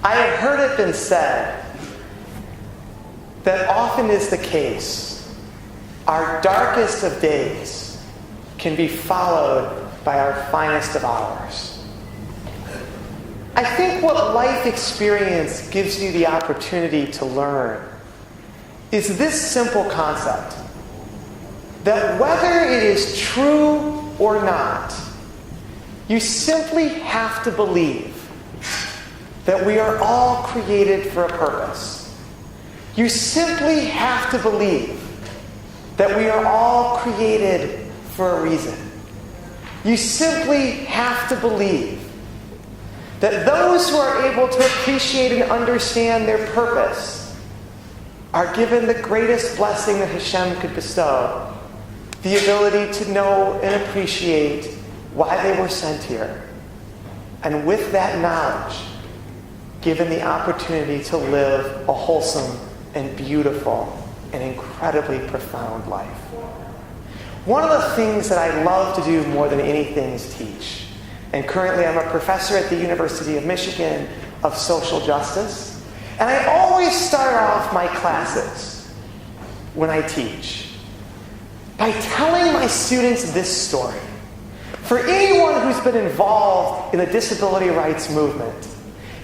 I have heard it been said that often is the case, our darkest of days can be followed by our finest of hours. I think what life experience gives you the opportunity to learn is this simple concept, that whether it is true or not, you simply have to believe that we are all created for a purpose. You simply have to believe that we are all created for a reason. You simply have to believe that those who are able to appreciate and understand their purpose are given the greatest blessing that Hashem could bestow, the ability to know and appreciate why they were sent here. And with that knowledge, given the opportunity to live a wholesome and beautiful and incredibly profound life. One of the things that I love to do more than anything is teach. And currently I'm a professor at the University of Michigan of social justice. And I always start off my classes when I teach by telling my students this story. For anyone who's been involved in the disability rights movement,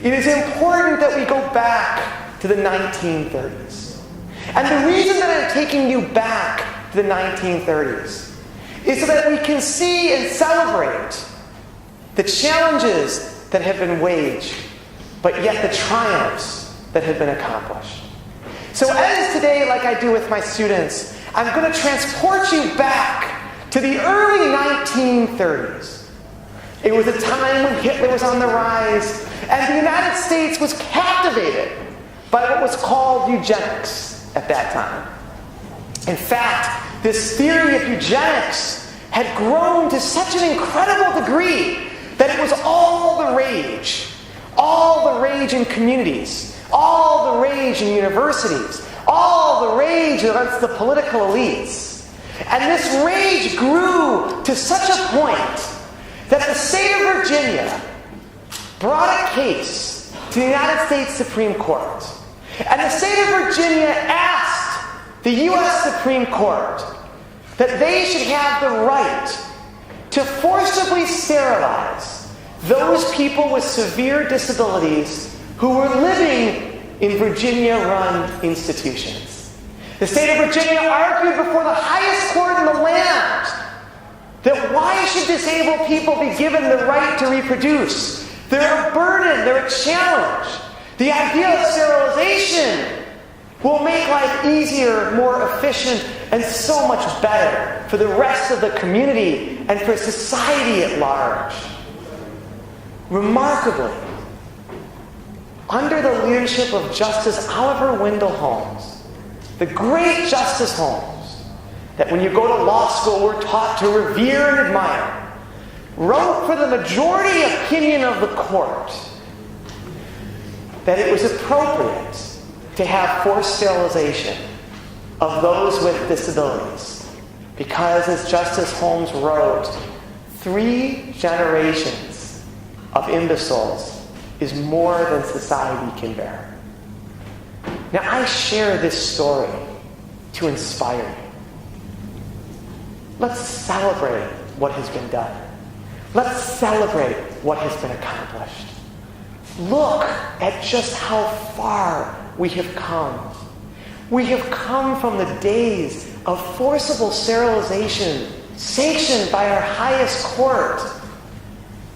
it is important that we go back to the 1930s. And the reason that I'm taking you back to the 1930s is so that we can see and celebrate the challenges that have been waged, but yet the triumphs that have been accomplished. So as today, like I do with my students, I'm going to transport you back to the early 1930s. It was a time when Hitler was on the rise, and the United States was captivated by what was called eugenics at that time. In fact, this theory of eugenics had grown to such an incredible degree that it was all the rage in communities, all the rage in universities, all the rage amongst the political elites. And this rage grew to such a point that the state of Virginia brought a case to the United States Supreme Court. And the state of Virginia asked the U.S. Supreme Court that they should have the right to forcibly sterilize those people with severe disabilities who were living in Virginia-run institutions. The state of Virginia argued before the highest court in the land that why should disabled people be given the right to reproduce? They're a burden, they're a challenge. The idea of sterilization will make life easier, more efficient, and so much better for the rest of the community and for society at large. Remarkably, under the leadership of Justice Oliver Wendell Holmes, the great Justice Holmes, that when you go to law school we're taught to revere and admire, wrote for the majority opinion of the court that it was appropriate to have forced sterilization of those with disabilities. Because, as Justice Holmes wrote, 3 generations of imbeciles is more than society can bear. Now, I share this story to inspire you. Let's celebrate what has been done. Let's celebrate what has been accomplished. Look at just how far we have come. We have come from the days of forcible sterilization sanctioned by our highest court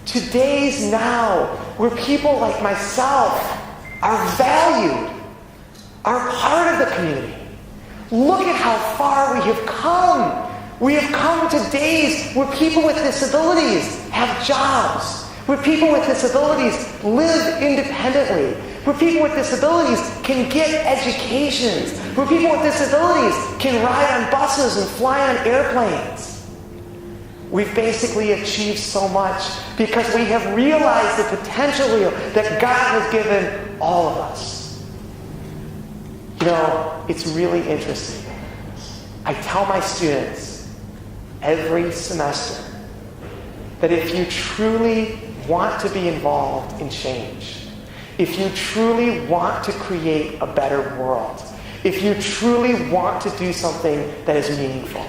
to days now where people like myself are valued, are part of the community. Look at how far we have come. We have come to days where people with disabilities have jobs, where people with disabilities live independently, where people with disabilities can get educations, where people with disabilities can ride on buses and fly on airplanes. We've basically achieved so much because we have realized the potential that God has given all of us. You know, it's really interesting. I tell my students every semester that if you truly want to be involved in change, if you truly want to create a better world, if you truly want to do something that is meaningful,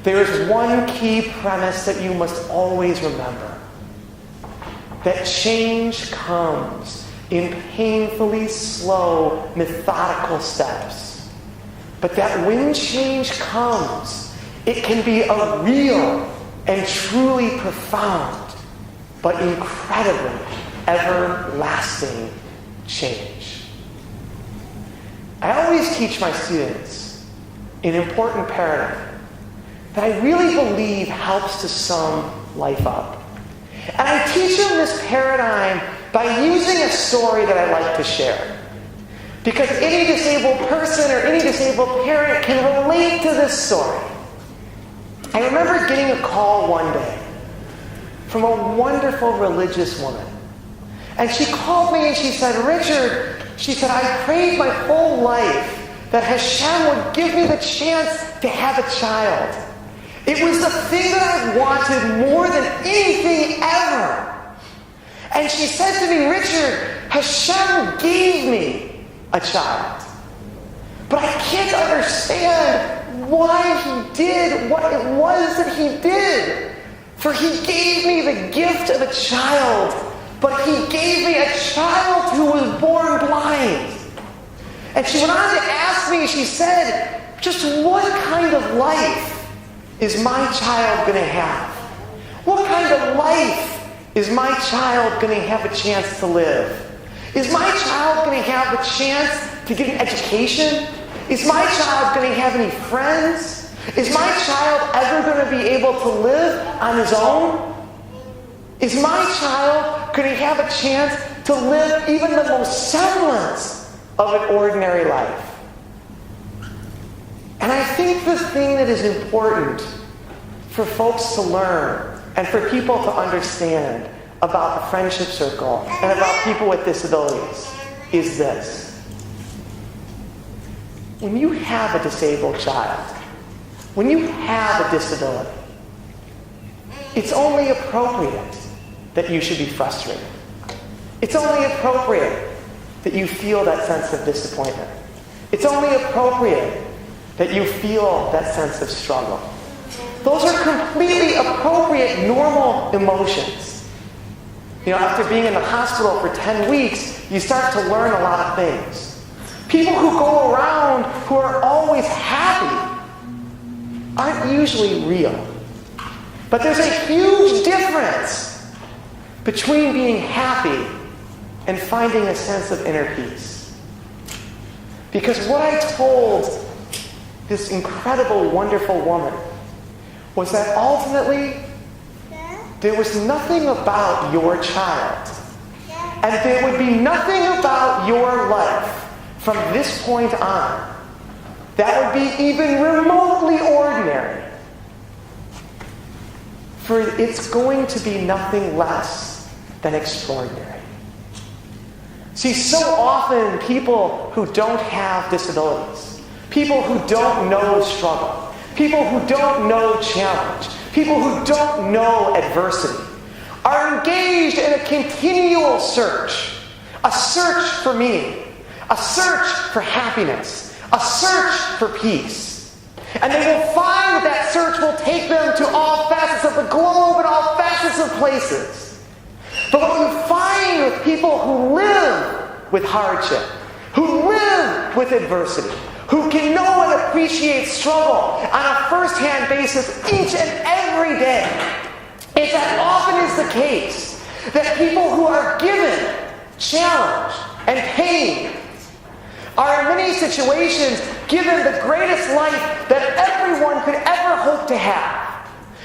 there is one key premise that you must always remember. That change comes in painfully slow, methodical steps. But that when change comes, it can be a real and truly profound, but incredibly everlasting change. I always teach my students an important paradigm that I really believe helps to sum life up. And I teach them this paradigm by using a story that I like to share. Because any disabled person or any disabled parent can relate to this story. I remember getting a call one day from a wonderful religious woman. And she called me and she said, "Richard," she said, "I prayed my whole life that Hashem would give me the chance to have a child. It was the thing that I wanted more than anything ever." And she said to me, "Richard, Hashem gave me a child. But I can't understand why he did what it was that he did. For he gave me the gift of a child, but he gave me a child who was born blind." And she went on to ask me, she said, "Just what kind of life is my child going to have? What kind of life is my child going to have a chance to live? Is my child going to have a chance to get an education? Is my child going to have any friends? Is my child ever going to be able to live on his own? Is my child going to have a chance to live even the most semblance of an ordinary life?" And I think the thing that is important for folks to learn and for people to understand about the friendship circle and about people with disabilities is this. When you have a disabled child, when you have a disability, it's only appropriate that you should be frustrated. It's only appropriate that you feel that sense of disappointment. It's only appropriate that you feel that sense of struggle. Those are completely appropriate, normal emotions. After being in the hospital for 10 weeks, you start to learn a lot of things. People who go around who are always happy aren't usually real. But there's a huge difference between being happy and finding a sense of inner peace. Because what I told this incredible, wonderful woman was that ultimately there was nothing about your child, and there would be nothing about your life from this point on that would be even remotely ordinary. For it's going to be nothing less than extraordinary. See, so often people who don't have disabilities, people who don't know struggle, people who don't know challenge, people who don't know adversity, are engaged in a continual search. A search for meaning, a search for happiness, a search for peace. And they will find that search will take them to all facets of the globe and all facets of places. But what you find with people who live with hardship, who live with adversity, who can know and appreciate struggle on a first-hand basis each and every day, is that often is the case that people who are given challenge and pain are in many situations given the greatest life that everyone could ever hope to have.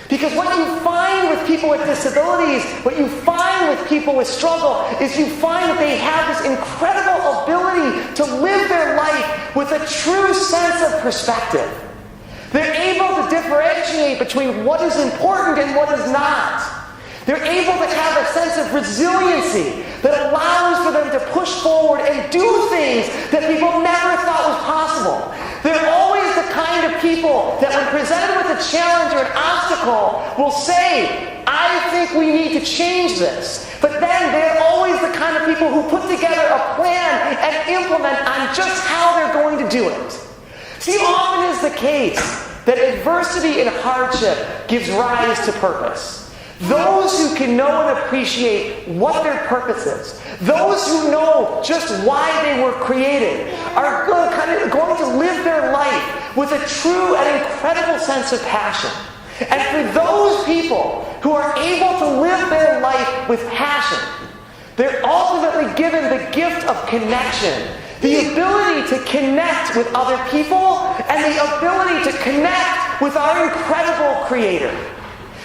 Because what you find with people with disabilities, what you find with people with struggle, is you find that they have this incredible ability to live their life with a true sense of perspective. They're able to differentiate between what is important and what is not. They're able to have a sense of resiliency that allows for them to push forward and do things that people never thought was possible. They're always the kind of people that when presented with a challenge or an obstacle will say, I think we need to change this. But then they're always the kind of people who put together a plan and implement on just how they're going to do it. See, often is the case that adversity and hardship gives rise to purpose. Those who can know and appreciate what their purpose is, those who know just why they were created, are going to live their life with a true and incredible sense of passion. And for those people who are able to live their life with passion, they're ultimately given the gift of connection, the ability to connect with other people, and the ability to connect with our incredible Creator.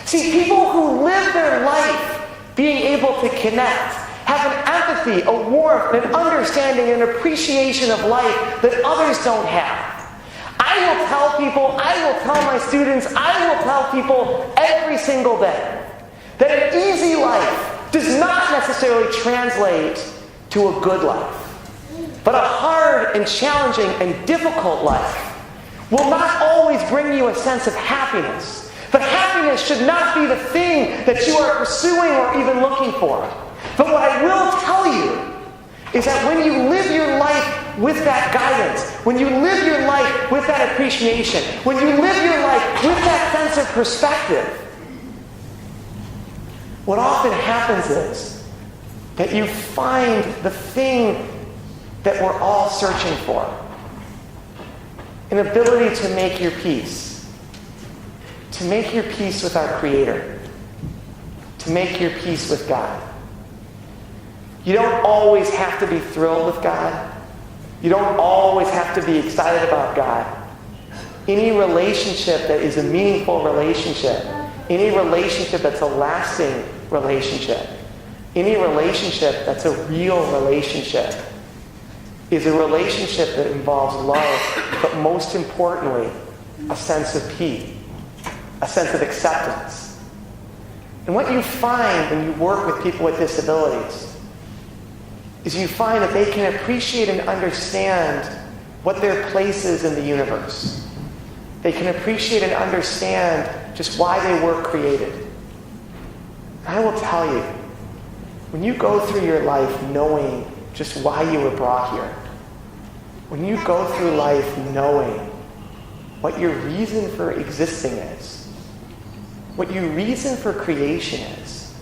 See, people who live their life being able to connect have an empathy, a warmth, an understanding, an appreciation of life that others don't have. I will tell people, I will tell my students, I will tell people every single day that an easy life does not necessarily translate to a good life. But a hard and challenging and difficult life will not always bring you a sense of happiness. But happiness should not be the thing that you are pursuing or even looking for. But what I will tell you is that when you live your life with that guidance, when you live your life with that appreciation, when you live your life with that sense of perspective, what often happens is that you find the thing that we're all searching for. An ability to make your peace. To make your peace with our Creator. To make your peace with God. You don't always have to be thrilled with God. You don't always have to be excited about God. Any relationship that is a meaningful relationship, any relationship that's a lasting relationship, any relationship that's a real relationship, is a relationship that involves love, but most importantly, a sense of peace. A sense of acceptance. And what you find when you work with people with disabilities is you find that they can appreciate and understand what their place is in the universe. They can appreciate and understand just why they were created. And I will tell you, when you go through your life knowing just why you were brought here, when you go through life knowing what your reason for existing is, what your reason for creation is,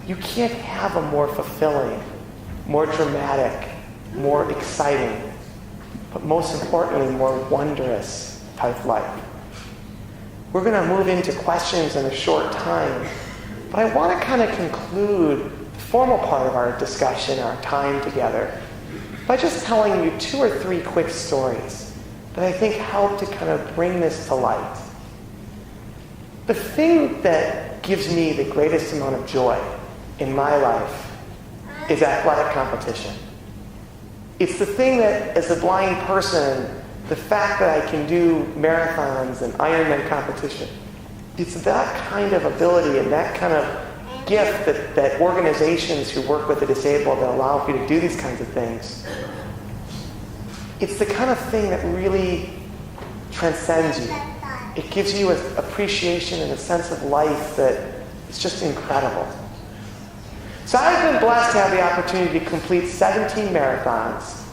you can't have a more fulfilling, more dramatic, more exciting, but most importantly, more wondrous type life. We're going to move into questions in a short time, but I want to kind of conclude the formal part of our discussion, our time together, by just telling you 2 or 3 quick stories that I think help to kind of bring this to light. The thing that gives me the greatest amount of joy in my life is athletic competition. It's the thing that, as a blind person, the fact that I can do marathons and Ironman competition, it's that kind of ability and that kind of gift that organizations who work with the disabled that allow you to do these kinds of things, it's the kind of thing that really transcends you. It gives you an appreciation and a sense of life that is just incredible. So I've been blessed to have the opportunity to complete 17 marathons.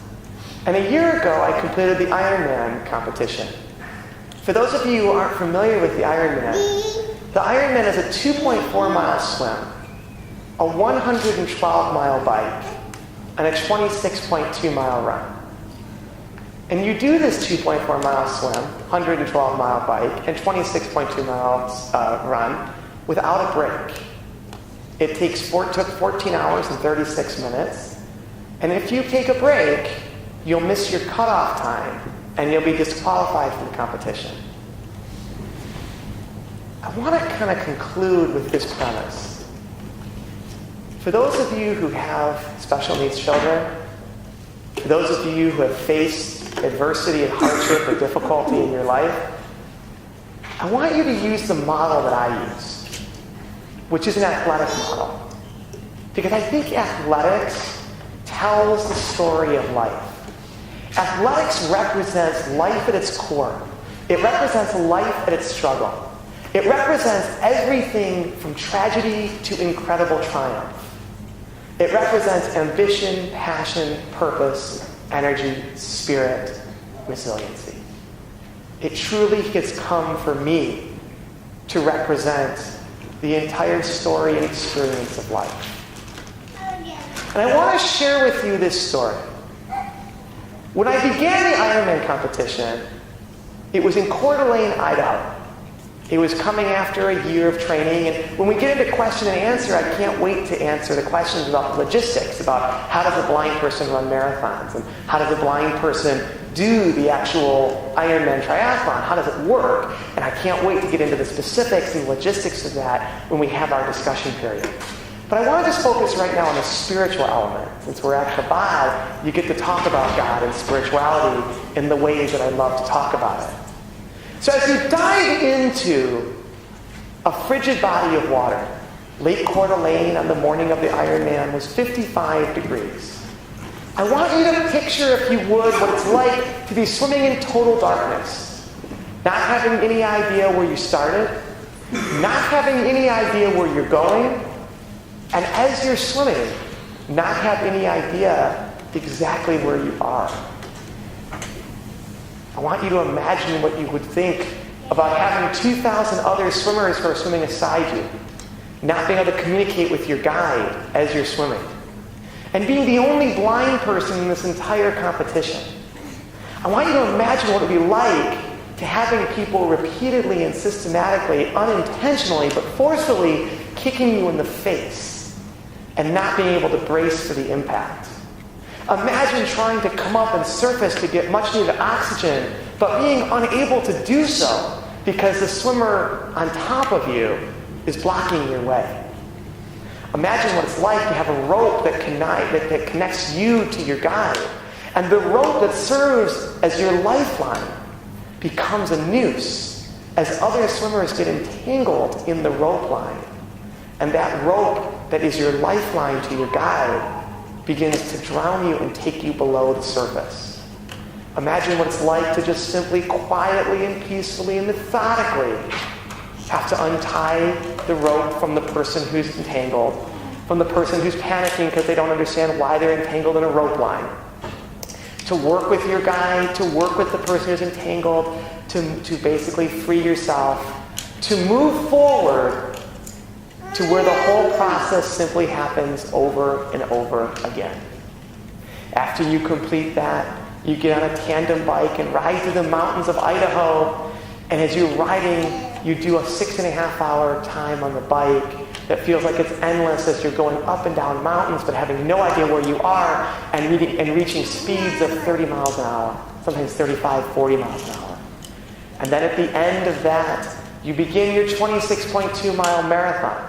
And a year ago, I completed the Ironman competition. For those of you who aren't familiar with the Ironman is a 2.4-mile swim, a 112-mile bike, and a 26.2-mile run. And you do this 2.4-mile swim, 112-mile bike, and 26.2-mile run without a break. It took 14 hours and 36 minutes. And if you take a break, you'll miss your cutoff time, and you'll be disqualified from the competition. I want to kind of conclude with this premise. For those of you who have special needs children, for those of you who have faced adversity and hardship or difficulty in your life, I want you to use the model that I use, which is an athletic model. Because I think athletics tells the story of life. Athletics represents life at its core. It represents life at its struggle. It represents everything from tragedy to incredible triumph. It represents ambition, passion, purpose, energy, spirit, resiliency. It truly has come for me to represent the entire story and experience of life. And I want to share with you this story. When I began the Ironman competition, it was in Coeur d'Alene, Idaho. It was coming after a year of training, and when we get into question and answer, I can't wait to answer the questions about the logistics, about how does a blind person run marathons, and how does a blind person do the actual Ironman triathlon, how does it work? And I can't wait to get into the specifics and logistics of that when we have our discussion period. But I want to just focus right now on the spiritual element. Since we're at Chabad, you get to talk about God and spirituality in the ways that I love to talk about it. So as you dive into a frigid body of water, Lake Coeur d'Alene on the morning of the Ironman was 55 degrees. I want you to picture, if you would, what it's like to be swimming in total darkness, not having any idea where you started, not having any idea where you're going, and as you're swimming, not have any idea exactly where you are. I want you to imagine what you would think about having 2,000 other swimmers who are swimming aside you, not being able to communicate with your guide as you're swimming, and being the only blind person in this entire competition. I want you to imagine what it would be like to having people repeatedly and systematically, unintentionally, but forcefully kicking you in the face and not being able to brace for the impact. Imagine trying to come up and surface to get much needed oxygen, but being unable to do so because the swimmer on top of you is blocking your way. Imagine what it's like to have a rope that connects you to your guide, and the rope that serves as your lifeline becomes a noose as other swimmers get entangled in the rope line. And that rope that is your lifeline to your guide begins to drown you and take you below the surface. Imagine what it's like to just simply quietly and peacefully and methodically have to untie the rope from the person who's entangled, from the person who's panicking because they don't understand why they're entangled in a rope line. To work with your guide, to work with the person who's entangled, to basically free yourself, to move forward to where the whole process simply happens over and over again. After you complete that, you get on a tandem bike and ride through the mountains of Idaho, and as you're riding, you do a 6.5-hour time on the bike that feels like it's endless as you're going up and down mountains but having no idea where you are and reaching speeds of 30 miles an hour, sometimes 35, 40 miles an hour. And then at the end of that, you begin your 26.2-mile marathon.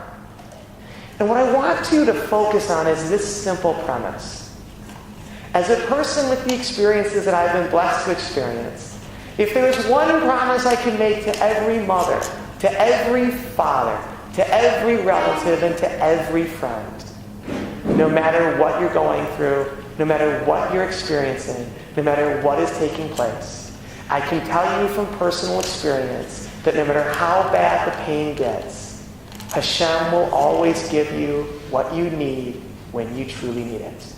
And what I want you to focus on is this simple premise. As a person with the experiences that I've been blessed to experience, if there is one promise I can make to every mother, to every father, to every relative, and to every friend, no matter what you're going through, no matter what you're experiencing, no matter what is taking place, I can tell you from personal experience that no matter how bad the pain gets, Hashem will always give you what you need when you truly need it.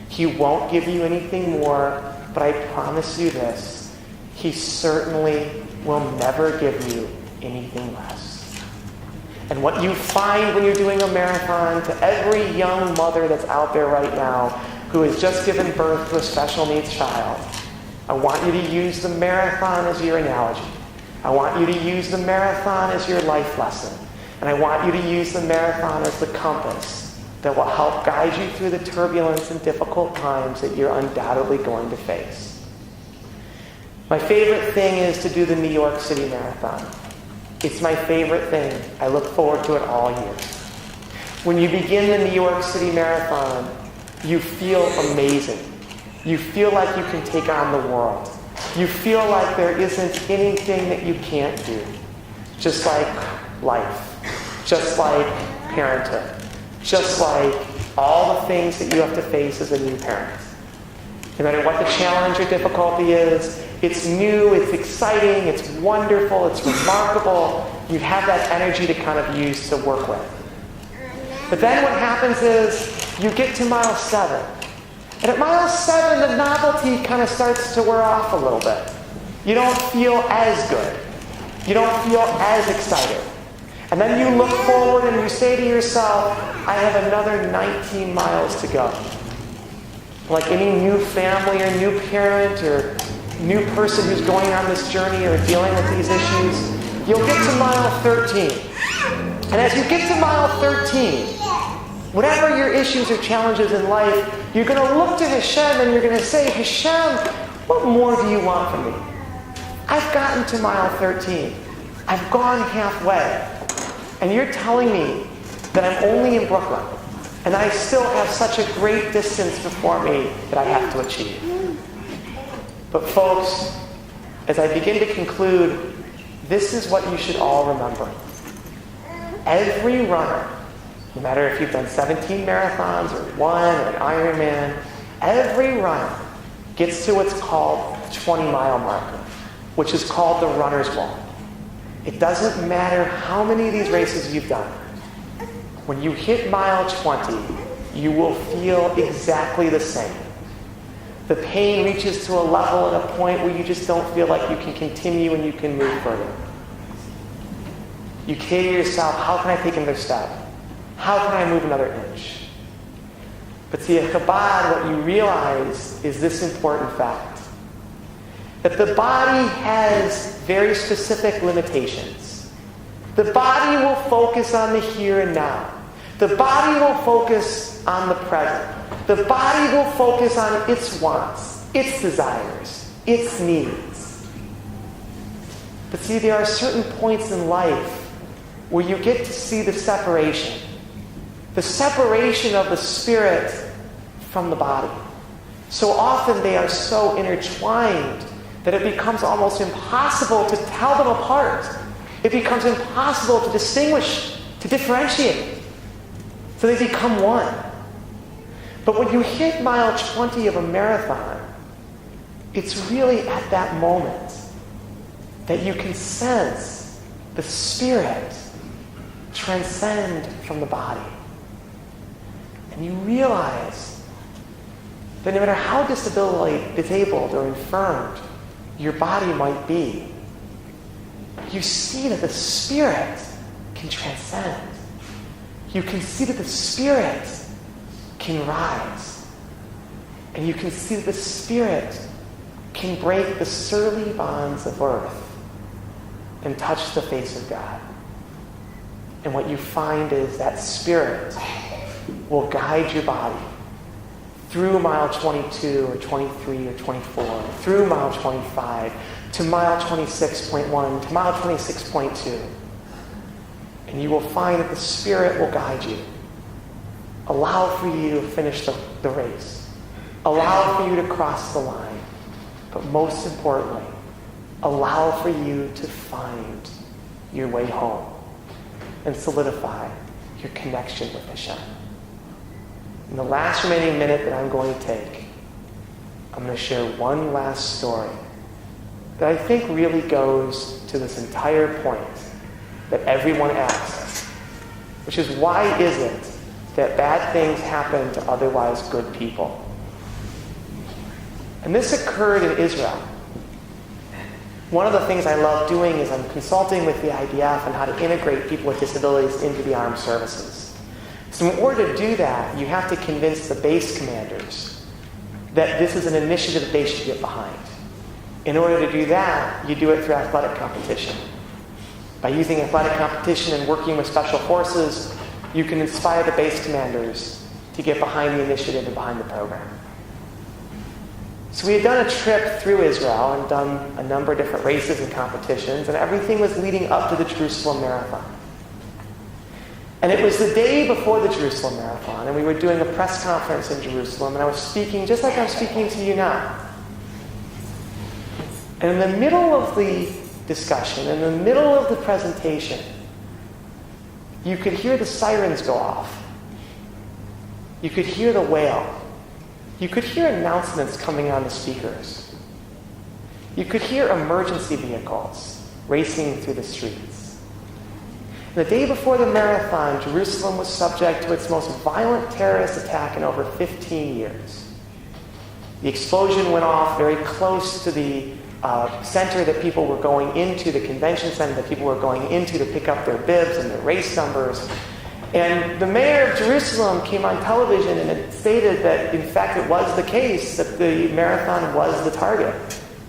He won't give you anything more, but I promise you this, He certainly will never give you anything less. And what you find when you're doing a marathon, to every young mother that's out there right now who has just given birth to a special needs child, I want you to use the marathon as your analogy. I want you to use the marathon as your life lesson. And I want you to use the marathon as the compass that will help guide you through the turbulence and difficult times that you're undoubtedly going to face. My favorite thing is to do the New York City Marathon. It's my favorite thing. I look forward to it all year. When you begin the New York City Marathon, you feel amazing. You feel like you can take on the world. You feel like there isn't anything that you can't do. Just like life. Just like parenthood. Just like all the things that you have to face as a new parent. No matter what the challenge or difficulty is, it's new, it's exciting, it's wonderful, it's remarkable. You have that energy to kind of use to work with. But then what happens is you get to mile 7. And at mile 7, the novelty kind of starts to wear off a little bit. You don't feel as good. You don't feel as excited. And then you look forward and you say to yourself, I have another 19 miles to go. Like any new family or new parent or new person who's going on this journey or dealing with these issues, you'll get to mile 13. And as you get to mile 13, whatever your issues or challenges in life, you're going to look to Hashem and you're going to say, Hashem, what more do you want from me? I've gotten to mile 13. I've gone halfway. And you're telling me that I'm only in Brooklyn. And I still have such a great distance before me that I have to achieve. But folks, as I begin to conclude, this is what you should all remember. Every runner, no matter if you've done 17 marathons or 1 or an Ironman, every runner gets to what's called the 20-mile marker, which is called the runner's wall. It doesn't matter how many of these races you've done. When you hit mile 20, you will feel exactly the same. The pain reaches to a level and a point where you just don't feel like you can continue and you can move further. You say to yourself, how can I take another step? How can I move another inch? But see, at Chabad, what you realize is this important fact. That the body has very specific limitations. The body will focus on the here and now. The body will focus on the present. The body will focus on its wants, its desires, its needs. But see, there are certain points in life where you get to see the separation. The separation of the spirit from the body. So often they are so intertwined that it becomes almost impossible to tell them apart. It becomes impossible to distinguish, to differentiate. So they become one. But when you hit mile 20 of a marathon, it's really at that moment that you can sense the spirit transcend from the body. And you realize that no matter how disabled or infirmed your body might be, you see that the spirit can transcend. You can see that the spirit can rise. And you can see that the spirit can break the surly bonds of earth and touch the face of God. And what you find is that spirit will guide your body through mile 22 or 23 or 24, through mile 25, to mile 26.1, to mile 26.2. And you will find that the Spirit will guide you. Allow for you to finish the race. Allow for you to cross the line. But most importantly, allow for you to find your way home and solidify your connection with Hashem. In the last remaining minute that I'm going to take, I'm going to share one last story that I think really goes to this entire point that everyone asks, which is, why is it that bad things happen to otherwise good people? And this occurred in Israel. One of the things I love doing is I'm consulting with the IDF on how to integrate people with disabilities into the armed services. So in order to do that, you have to convince the base commanders that this is an initiative that they should get behind. In order to do that, you do it through athletic competition. By using athletic competition and working with special forces, you can inspire the base commanders to get behind the initiative and behind the program. So we had done a trip through Israel and done a number of different races and competitions, and everything was leading up to the Jerusalem Marathon. And it was the day before the Jerusalem Marathon, and we were doing a press conference in Jerusalem, and I was speaking just like I'm speaking to you now. And in the middle of the discussion, in the middle of the presentation, you could hear the sirens go off. You could hear the wail. you could hear announcements coming on the speakers. You could hear emergency vehicles racing through the streets. The day before the marathon, Jerusalem was subject to its most violent terrorist attack in over 15 years. The explosion went off very close to the center that people were going into, the convention center that people were going into to pick up their bibs and their race numbers. And the mayor of Jerusalem came on television and it stated that, in fact, it was the case that the marathon was the target.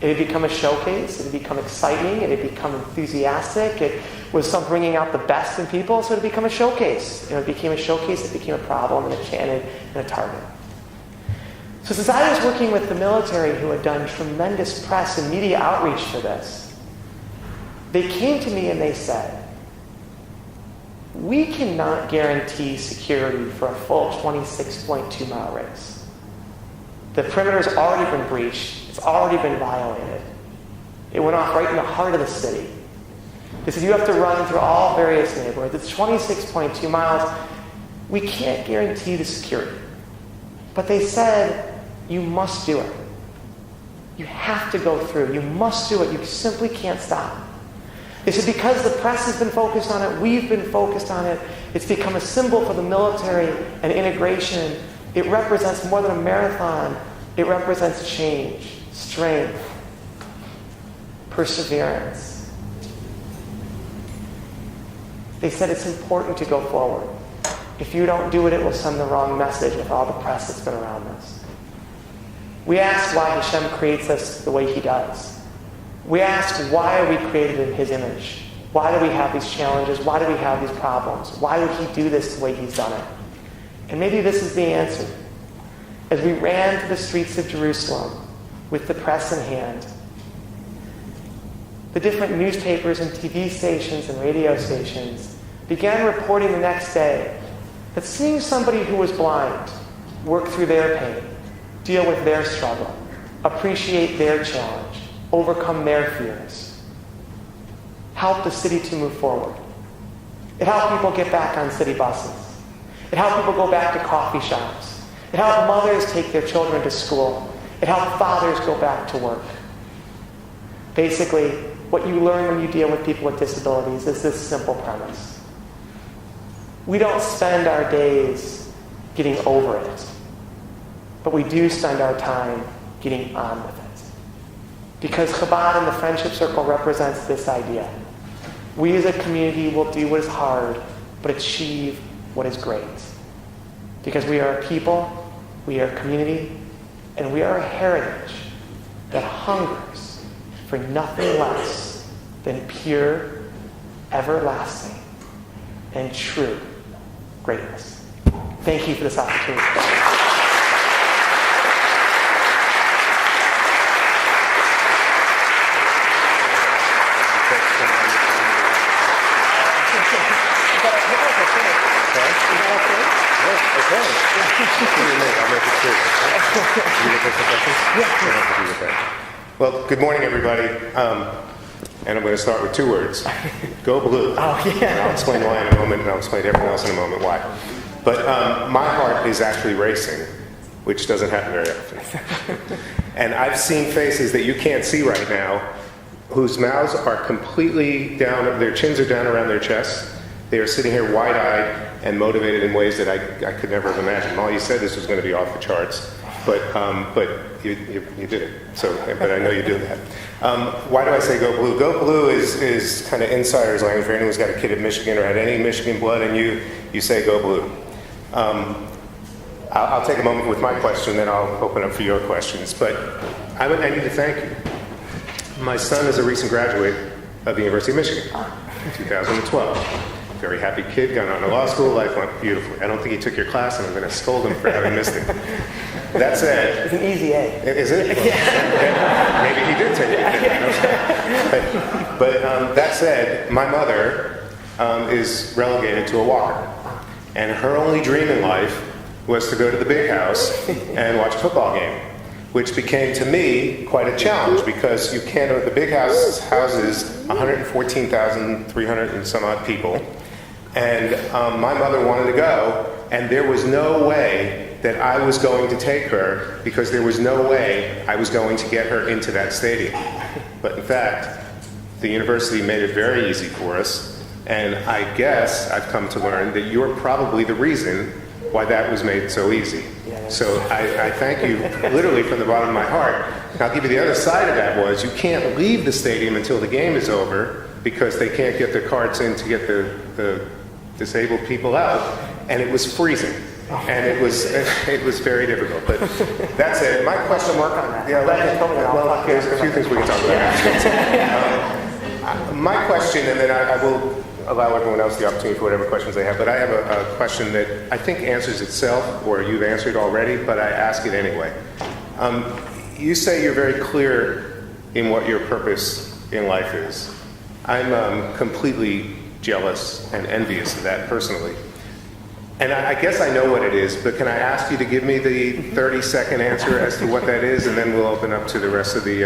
It had become a showcase. It had become exciting. It had become enthusiastic. It was bringing out the best in people, so it had become a showcase. And it became a showcase. It became a problem and a target. So since I was working with the military who had done tremendous press and media outreach for this, they came to me and they said, we cannot guarantee security for a full 26.2 mile race. The perimeter's already been breached. It's already been violated. It went off right in the heart of the city. They said, you have to run through all various neighborhoods. It's 26.2 miles. We can't guarantee the security. But they said, you must do it. You have to go through. You must do it. You simply can't stop. They said, because the press has been focused on it, we've been focused on it, it's become a symbol for the military and integration. It represents more than a marathon. It represents change, strength, perseverance. They said it's important to go forward. If you don't do it, it will send the wrong message with all the press that's been around this. We ask why Hashem creates us the way he does. We ask, why are we created in his image? Why do we have these challenges? Why do we have these problems? Why would he do this the way he's done it? And maybe this is the answer. As we ran through the streets of Jerusalem with the press in hand, the different newspapers and TV stations and radio stations began reporting the next day that seeing somebody who was blind work through their pain, deal with their struggle, appreciate their challenge, overcome their fears, help the city to move forward. It helped people get back on city buses. It helped people go back to coffee shops. It helped mothers take their children to school. It helped fathers go back to work. Basically, what you learn when you deal with people with disabilities is this simple premise. We don't spend our days getting over it, but we do spend our time getting on with it. Because Chabad and the Friendship Circle represents this idea. We as a community will do what is hard, but achieve what is great. Because we are a people, we are a community, and we are a heritage that hungers for nothing less than pure, everlasting, and true greatness. Thank you for this opportunity. Well, good morning, everybody. And I'm going to start with two words. Go blue. Oh, yeah. I'll explain why in a moment, and I'll explain to everyone else in a moment why. But my heart is actually racing, which doesn't happen very often. And I've seen faces that you can't see right now whose mouths are completely down, their chins are down around their chests. They are sitting here wide-eyed and motivated in ways that I could never have imagined. Molly, you said this was going to be off the charts, but you did it. So, but I know you do that. Why do I say go blue? Go blue is kind of insider's language for anyone who's got a kid in Michigan or had any Michigan blood, and you say go blue. I'll take a moment with my question, then I'll open up for your questions. But I need to thank you. My son is a recent graduate of the University of Michigan, 2012. Very happy kid, got on to law school, life went beautifully. I don't think he took your class, and I'm going to scold him for having missed it. That said... It's an easy A. Is it? Well, yeah. Maybe he did take it. But that said, my mother is relegated to a walker. And her only dream in life was to go to the big house and watch a football game, which became, to me, quite a challenge because you can't... The big house houses 114,300 and some odd people. And my mother wanted to go, and there was no way that I was going to take her because there was no way I was going to get her into that stadium. But in fact, the university made it very easy for us, and I guess I've come to learn that you're probably the reason why that was made so easy. So I thank you literally from the bottom of my heart. And I'll give you the other side of that was you can't leave the stadium until the game is over because they can't get their carts in to get the disabled people out, and it was freezing. And it was very difficult, but that's it. My question, work on that. Yeah, well, there's a few things we can talk about. My question, and then I will allow everyone else the opportunity for whatever questions they have, but I have a question that I think answers itself, or you've answered already, but I ask it anyway. You say you're very clear in what your purpose in life is. I'm completely jealous and envious of that personally. And I guess I know what it is, but can I ask you to give me the 30-second answer as to what that is, and then we'll open up to the rest of the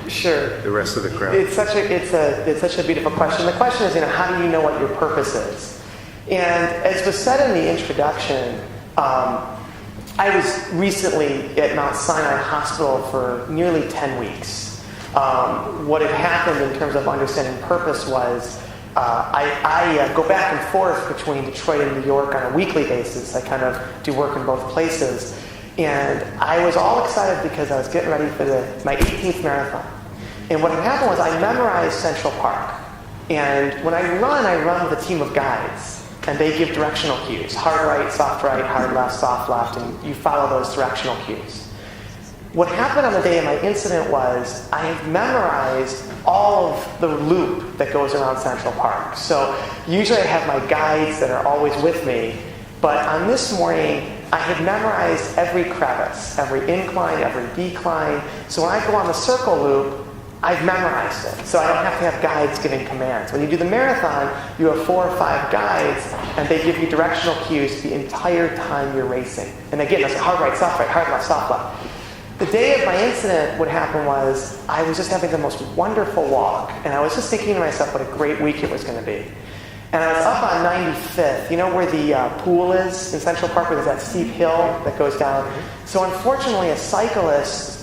Sure. The rest of the crowd. It's such a beautiful question. The question is, how do you know what your purpose is? And as was said in the introduction, I was recently at Mount Sinai Hospital for nearly 10 weeks. What had happened in terms of understanding purpose was I go back and forth between Detroit and New York on a weekly basis. I kind of do work in both places. And I was all excited because I was getting ready for my 18th marathon. And what had happened was I memorized Central Park. And when I run with a team of guides. And they give directional cues. Hard right, soft left, and you follow those directional cues. What happened on the day of my incident was I had memorized all of the loop that goes around Central Park. So usually I have my guides that are always with me, but on this morning I had memorized every crevice, every incline, every decline. So when I go on the circle loop, I've memorized it. So I don't have to have guides giving commands. When you do the marathon, you have 4 or 5 guides, and they give you directional cues the entire time you're racing. And again, that's hard right, soft left, soft left. The day of my incident, what happened was I was just having the most wonderful walk, and I was just thinking to myself what a great week it was going to be. And I was up on 95th, where the pool is in Central Park, where there's that steep hill that goes down. So unfortunately, a cyclist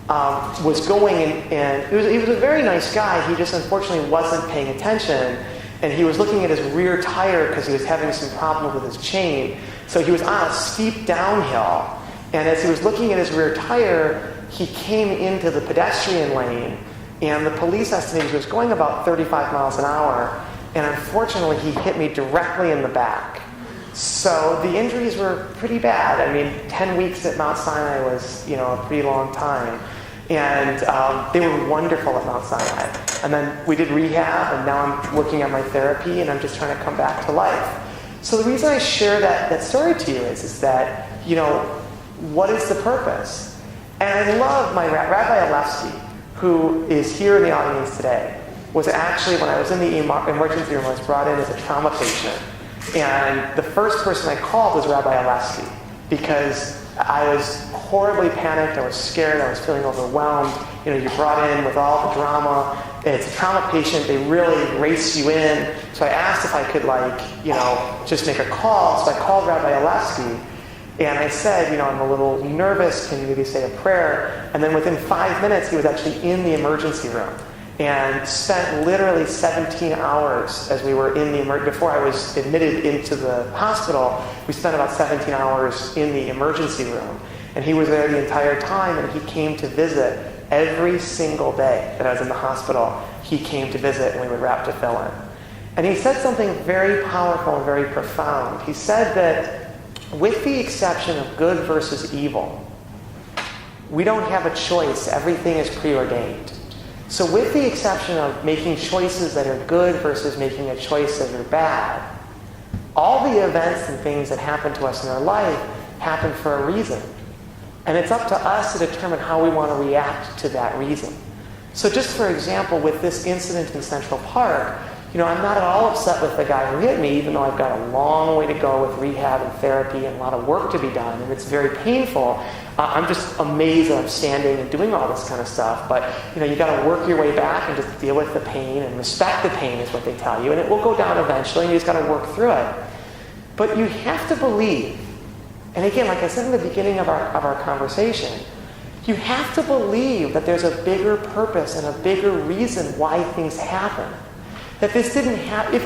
was going, and he was a very nice guy. He just unfortunately wasn't paying attention, and he was looking at his rear tire because he was having some problems with his chain. So he was on a steep downhill. And as he was looking at his rear tire, he came into the pedestrian lane, and the police estimated he was going about 35 miles an hour, and unfortunately he hit me directly in the back. So the injuries were pretty bad. 10 weeks at Mount Sinai was, a pretty long time. And they were wonderful at Mount Sinai. And then we did rehab, and now I'm working on my therapy, and I'm just trying to come back to life. So the reason I share that story to you is that, what is the purpose? And I love my Rabbi Alefsky, who is here in the audience today, was actually, when I was in the emergency room, I was brought in as a trauma patient. And the first person I called was Rabbi Alefsky, because I was horribly panicked, I was scared, I was feeling overwhelmed. You're brought in with all the drama. It's a trauma patient, they really race you in. So I asked if I could, just make a call. So I called Rabbi Alefsky. And I said, I'm a little nervous, can you maybe say a prayer? And then within 5 minutes, he was actually in the emergency room and spent literally 17 hours as we were in before I was admitted into the hospital, we spent about 17 hours in the emergency room. And he was there the entire time, and he came to visit every single day that I was in the hospital. He came to visit, and we would wrap to fill in. And he said something very powerful and very profound. He said that with the exception of good versus evil, we don't have a choice. Everything is preordained. So with the exception of making choices that are good versus making a choice that are bad, all the events and things that happen to us in our life happen for a reason. And it's up to us to determine how we want to react to that reason. So just for example, with this incident in Central Park, I'm not at all upset with the guy who hit me, even though I've got a long way to go with rehab and therapy and a lot of work to be done, and it's very painful. I'm just amazed that I'm standing and doing all this kind of stuff. But, you got to work your way back and just deal with the pain and respect the pain is what they tell you. And it will go down eventually, and you just got to work through it. But you have to believe, And again, like I said in the beginning of our conversation, you have to believe that there's a bigger purpose and a bigger reason why things happen. That this didn't happen,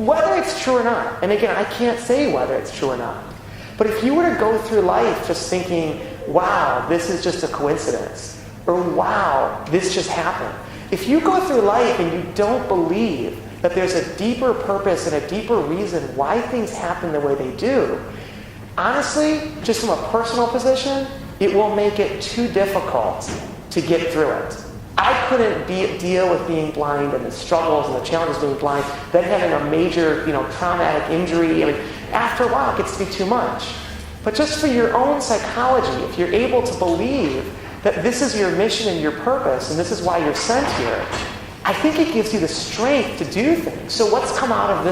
whether it's true or not, and again, I can't say whether it's true or not, but if you were to go through life just thinking, wow, this is just a coincidence, or wow, this just happened. If you go through life and you don't believe that there's a deeper purpose and a deeper reason why things happen the way they do, honestly, just from a personal position, it will make it too difficult to get through it. I couldn't deal with being blind and the struggles and the challenges of being blind, then having a major, traumatic injury. I mean, after a while, it gets to be too much. But just for your own psychology, if you're able to believe that this is your mission and your purpose, and this is why you're sent here, I think it gives you the strength to do things. So what's come out of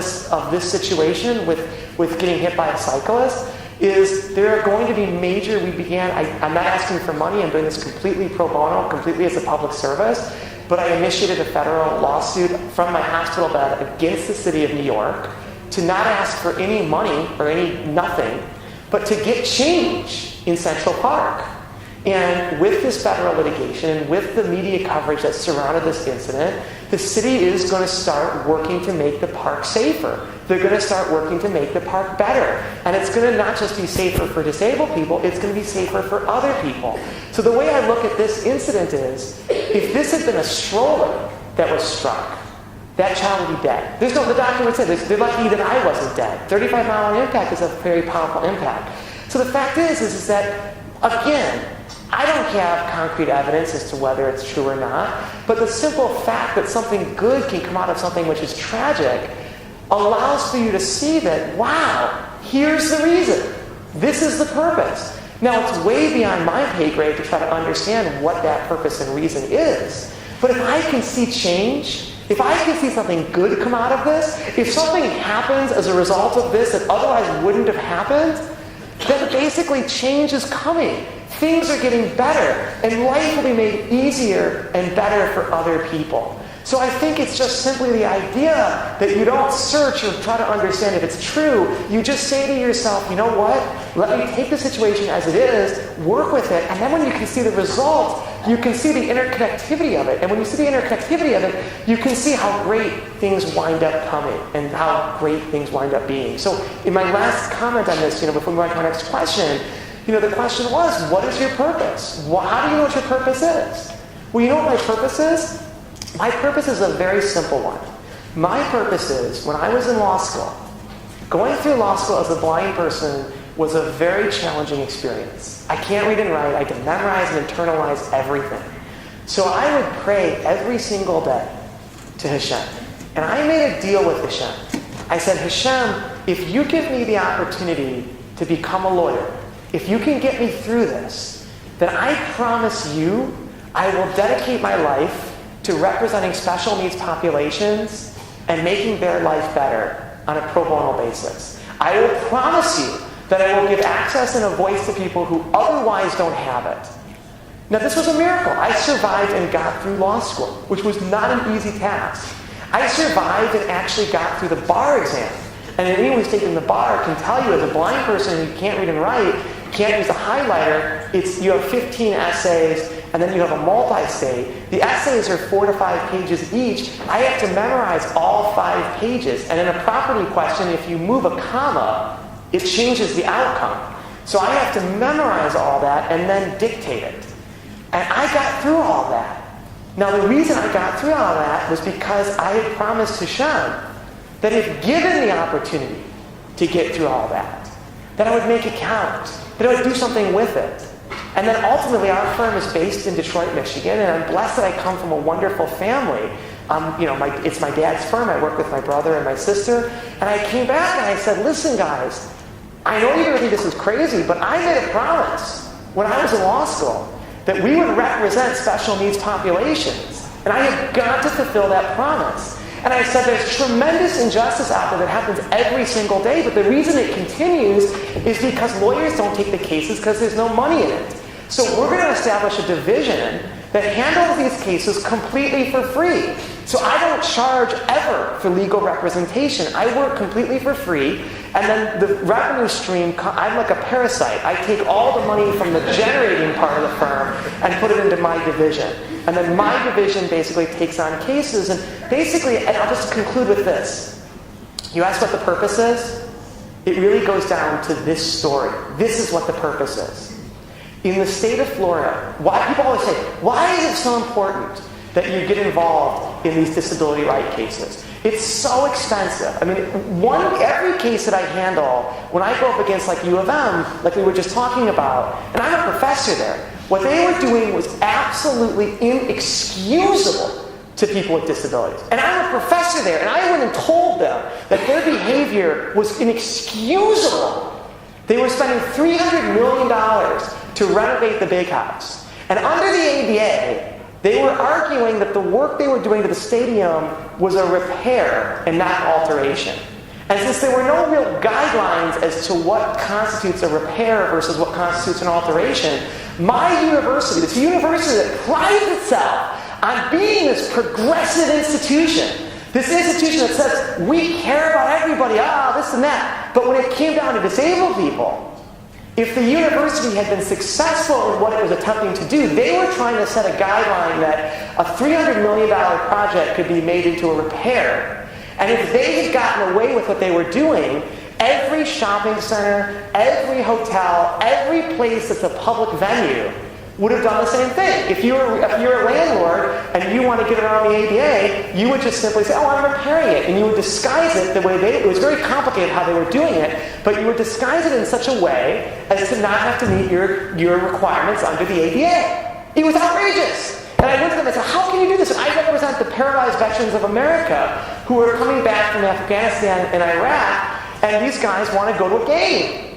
this situation with getting hit by a cyclist is there are going to be major, I'm not asking for money, I'm doing this completely pro bono, completely as a public service, but I initiated a federal lawsuit from my hospital bed against the city of New York to not ask for any money or nothing, but to get change in Central Park. And with this federal litigation and with the media coverage that surrounded this incident, the city is going to start working to make the park safer. They're going to start working to make the park better. And it's going to not just be safer for disabled people, it's going to be safer for other people. So the way I look at this incident is, if this had been a stroller that was struck, that child would be dead. The doctor would say, they're lucky that I wasn't dead. 35-mile impact is a very powerful impact. So the fact is that, again, I don't have concrete evidence as to whether it's true or not, but the simple fact that something good can come out of something which is tragic allows for you to see that, wow, here's the reason. This is the purpose. Now, it's way beyond my pay grade to try to understand what that purpose and reason is. But if I can see change, if I can see something good come out of this, if something happens as a result of this that otherwise wouldn't have happened, then basically change is coming. Things are getting better, and life will be made easier and better for other people. So I think it's just simply the idea that you don't search or try to understand if it's true. You just say to yourself, you know what? Let me take the situation as it is, work with it, and then when you can see the result, you can see the interconnectivity of it. And when you see the interconnectivity of it, you can see how great things wind up coming and how great things wind up being. So in my last comment on this, before we move on to our next question, the question was, what is your purpose? How do you know what your purpose is? Well, you know what my purpose is? My purpose is a very simple one. My purpose is, when I was in law school, going through law school as a blind person was a very challenging experience. I can't read and write. I can memorize and internalize everything. So I would pray every single day to Hashem. And I made a deal with Hashem. I said, Hashem, if you give me the opportunity to become a lawyer, if you can get me through this, then I promise you I will dedicate my life to representing special needs populations and making their life better on a pro bono basis. I will promise you that I will give access and a voice to people who otherwise don't have it. Now, this was a miracle. I survived and got through law school, which was not an easy task. I survived and actually got through the bar exam. And anyone who's taken the bar can tell you, as a blind person who can't read and write, can't use a highlighter, you have 15 essays, and then you have a multi-state. The essays are 4 to 5 pages each. I have to memorize all 5 pages. And in a property question, if you move a comma, it changes the outcome. So I have to memorize all that and then dictate it. And I got through all that. Now, the reason I got through all that was because I had promised Hashem that if given the opportunity to get through all that I would make it count, that I would do something with it. And then ultimately, our firm is based in Detroit, Michigan, and I'm blessed that I come from a wonderful family. It's my dad's firm. I work with my brother and my sister. And I came back and I said, listen, guys, I know you're going to think this is crazy, but I made a promise when I was in law school that we would represent special needs populations. And I have got to fulfill that promise. And I said, there's tremendous injustice out there that happens every single day, but the reason it continues is because lawyers don't take the cases because there's no money in it. So we're going to establish a division that handles these cases completely for free. So I don't charge ever for legal representation. I work completely for free, and then the revenue stream, I'm like a parasite. I take all the money from the generating part of the firm and put it into my division. And then my division basically takes on cases, and basically, and I'll just conclude with this. You ask what the purpose is? It really goes down to this story. This is what the purpose is. In the state of Florida, why people always say, why is it so important that you get involved in these disability right cases? It's so expensive. I mean, every case that I handle, when I go up against like U of M, like we were just talking about, and I'm a professor there, what they were doing was absolutely inexcusable to people with disabilities. And I'm a professor there, and I went and told them that their behavior was inexcusable. They were spending $300 million to renovate the big house. And under the ADA, they were arguing that the work they were doing to the stadium was a repair and not alteration. And since there were no real guidelines as to what constitutes a repair versus what constitutes an alteration, my university, this university that prides itself on being this progressive institution, this institution that says, we care about everybody, this and that. But when it came down to disabled people, if the university had been successful in what it was attempting to do, they were trying to set a guideline that a $300 million project could be made into a repair. And if they had gotten away with what they were doing, every shopping center, every hotel, every place that's a public venue would have done the same thing. If you're a landlord and you want to get around the ADA, you would just simply say, I'm repairing it. And you would disguise it the way it was very complicated how they were doing it, but you would disguise it in such a way as to not have to meet your requirements under the ADA. It was outrageous. And I went to them and said, how can you do this? And I represent the paralyzed veterans of America who are coming back from Afghanistan and Iraq, and these guys want to go to a game.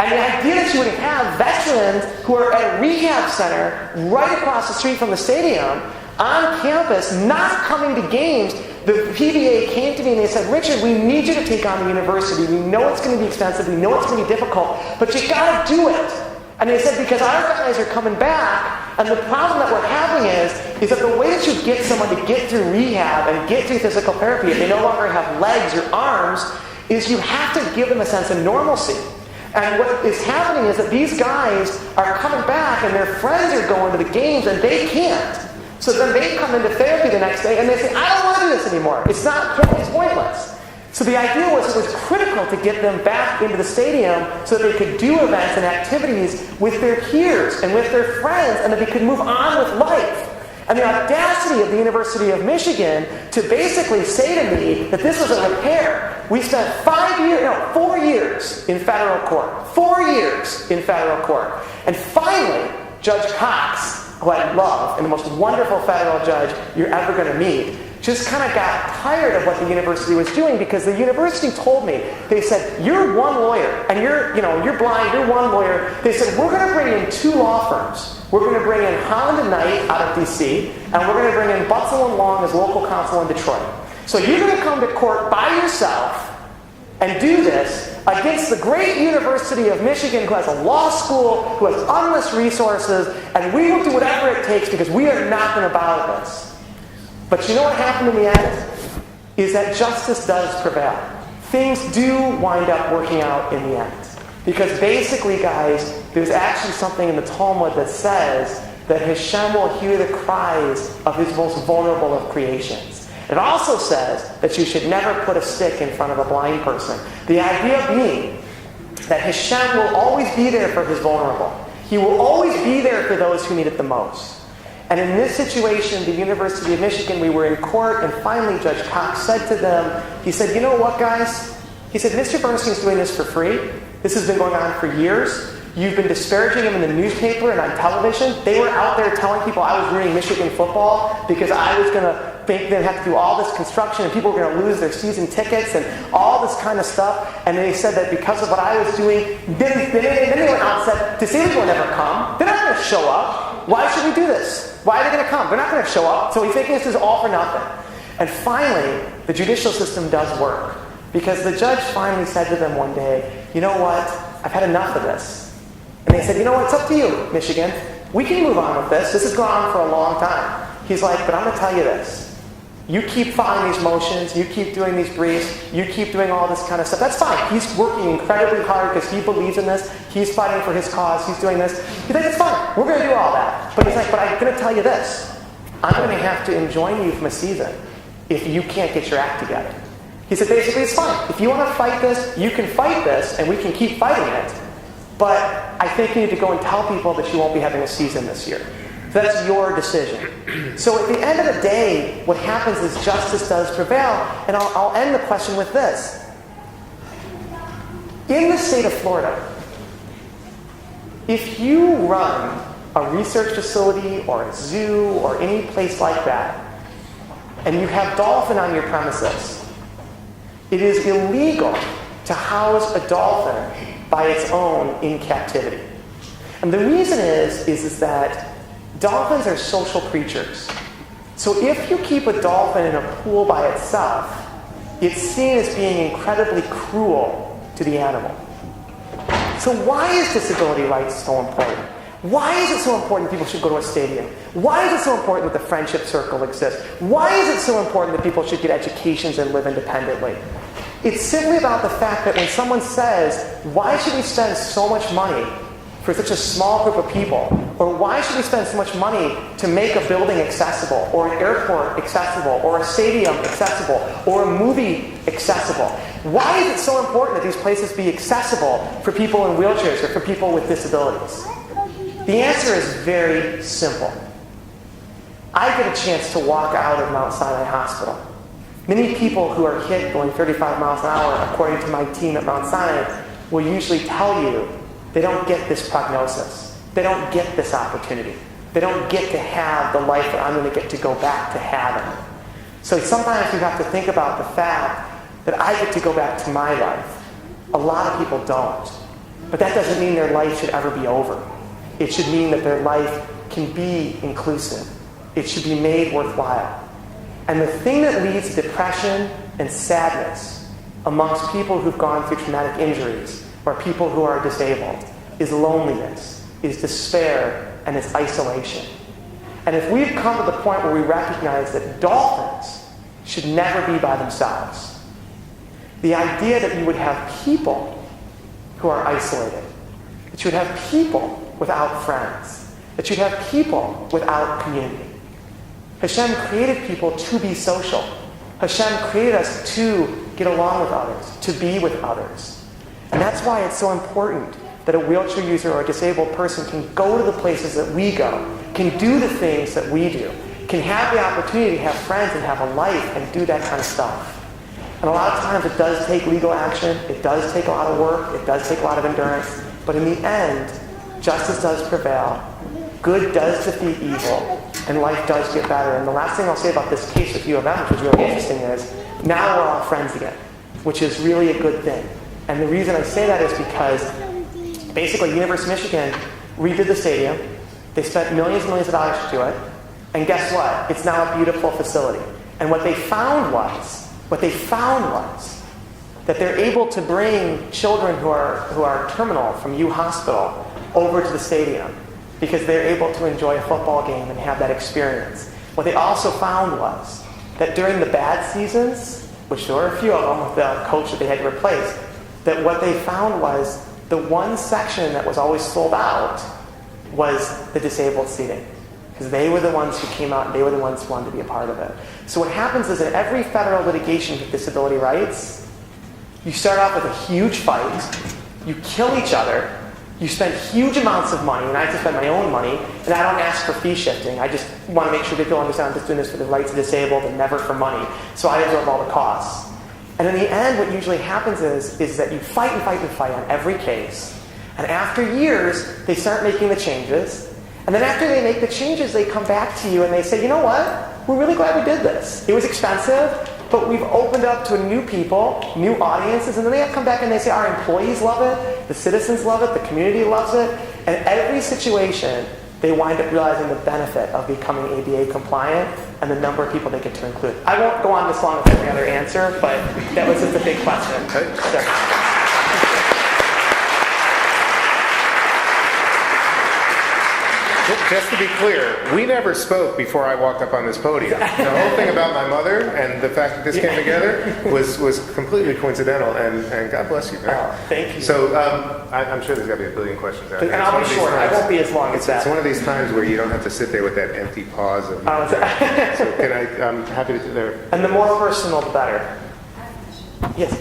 And the idea that you would have veterans who are at a rehab center right across the street from the stadium on campus not coming to games, the PBA came to me and they said, Richard, we need you to take on the university. We know it's going to be expensive. We know it's going to be difficult. But you got to do it. And they said, because our guys are coming back, and the problem that we're having is that the way that you get someone to get through rehab and get through physical therapy if they no longer have legs or arms is you have to give them a sense of normalcy. And what is happening is that these guys are coming back and their friends are going to the games and they can't. So then they come into therapy the next day and they say, I don't want to do this anymore. It's pointless. So the idea was it was critical to get them back into the stadium so that they could do events and activities with their peers and with their friends and that they could move on with life. And the audacity of the University of Michigan to basically say to me that this was a repair. We spent 4 years in federal court. 4 years in federal court. And finally, Judge Cox, who I love, and the most wonderful federal judge you're ever going to meet, just kind of got tired of what the university was doing because the university told me, they said, you're one lawyer, and you're blind, you're one lawyer. They said, we're going to bring in 2 law firms. We're going to bring in Holland and Knight out of D.C., and we're going to bring in Butzel and Long as local counsel in Detroit. So you're going to come to court by yourself and do this against the great University of Michigan, who has a law school, who has endless resources, and we will do whatever it takes because we are not going to bow to this. But you know what happened in the end? Is that justice does prevail. Things do wind up working out in the end. Because basically, guys, there's actually something in the Talmud that says that Hashem will hear the cries of his most vulnerable of creations. It also says that you should never put a stick in front of a blind person. The idea being that Hashem will always be there for his vulnerable. He will always be there for those who need it the most. And in this situation, the University of Michigan, we were in court, and finally Judge Cox said to them, he said, you know what, guys? He said, Mr. Bernstein's doing this for free. This has been going on for years. You've been disparaging him in the newspaper and on television. They were out there telling people I was ruining Michigan football because I was going to make them have to do all this construction and people were going to lose their season tickets and all this kind of stuff. And they said that because of what I was doing, then they went out and said, disabled will never come. They're not going to show up. Why should we do this? Why are they going to come? They're not going to show up. So he's thinking this is all for nothing. And finally, the judicial system does work. Because the judge finally said to them one day, you know what? I've had enough of this. And they said, you know what? It's up to you, Michigan. We can move on with this. This has gone on for a long time. He's like, but I'm going to tell you this. You keep following these motions, you keep doing these briefs, you keep doing all this kind of stuff. That's fine. He's working incredibly hard because he believes in this. He's fighting for his cause. He's doing this. He's like, it's fine. We're going to do all that. But he's like, but I'm going to tell you this. I'm going to have to enjoin you from a season if you can't get your act together. He said, basically, it's fine. If you want to fight this, you can fight this, and we can keep fighting it. But I think you need to go and tell people that you won't be having a season this year. So that's your decision. So at the end of the day, what happens is justice does prevail. And I'll end the question with this. In the state of Florida, if you run a research facility or a zoo or any place like that, and you have dolphin on your premises, it is illegal to house a dolphin by its own in captivity. And the reason is that dolphins are social creatures. So if you keep a dolphin in a pool by itself, it's seen as being incredibly cruel to the animal. So why is disability rights so important? Why is it so important that people should go to a stadium? Why is it so important that the friendship circle exists? Why is it so important that people should get educations and live independently? It's simply about the fact that when someone says, why should we spend so much money for such a small group of people? Or why should we spend so much money to make a building accessible, or an airport accessible, or a stadium accessible, or a movie accessible? Why is it so important that these places be accessible for people in wheelchairs or for people with disabilities? The answer is very simple. I get a chance to walk out of Mount Sinai Hospital. Many people who are hit going 35 miles an hour, according to my team at Mount Sinai, will usually tell you they don't get this prognosis. They don't get this opportunity. They don't get to have the life that I'm going to get to go back to having. So sometimes you have to think about the fact that I get to go back to my life. A lot of people don't. But that doesn't mean their life should ever be over. It should mean that their life can be inclusive. It should be made worthwhile. And the thing that leads to depression and sadness amongst people who've gone through traumatic injuries or people who are disabled is loneliness, is despair, and is isolation. And if we've come to the point where we recognize that dolphins should never be by themselves, the idea that you would have people who are isolated, that you would have people without friends, that you'd have people without community. Hashem created people to be social. Hashem created us to get along with others, to be with others. And that's why it's so important that a wheelchair user or a disabled person can go to the places that we go, can do the things that we do, can have the opportunity to have friends and have a life and do that kind of stuff. And a lot of times it does take legal action, it does take a lot of work, it does take a lot of endurance, but in the end, justice does prevail, good does defeat evil, and life does get better. And the last thing I'll say about this case with U of M, which is really interesting, is now we're all friends again, which is really a good thing. And the reason I say that is because basically University of Michigan redid the stadium. They spent millions and millions of dollars to do it. And guess what? It's now a beautiful facility. And what they found was that they're able to bring children who are terminal from U Hospital over to the stadium because they're able to enjoy a football game and have that experience. What they also found was that during the bad seasons, which there were a few of them with the coach that they had to replace, that what they found was the one section that was always sold out was the disabled seating. Because they were the ones who came out and they were the ones who wanted to be a part of it. So what happens is in every federal litigation with disability rights, you start off with a huge fight, you kill each other, you spend huge amounts of money, and I have to spend my own money, and I don't ask for fee shifting. I just want to make sure people understand I'm just doing this for the rights of disabled and never for money. So I absorb all the costs. And in the end, what usually happens is that you fight and fight and fight on every case. And after years, they start making the changes. And then after they make the changes, they come back to you and they say, you know what? We're really glad we did this. It was expensive, but we've opened up to new people, new audiences, and then they come back and they say our employees love it, the citizens love it, the community loves it, and every situation they wind up realizing the benefit of becoming ADA compliant and the number of people they get to include. I won't go on this long with every other answer, but that was just a big question. So. Just to be clear, we never spoke before I walked up on this podium. The whole thing about my mother and the fact that this came together was completely coincidental, and God bless you. Oh, thank you. So I'm sure there's got to be a billion questions out there. And I'll be short. I won't be as long as that. It's one of these times where you don't have to sit there with that empty pause. So can I'm happy to sit there. And the more personal, the better. Yes.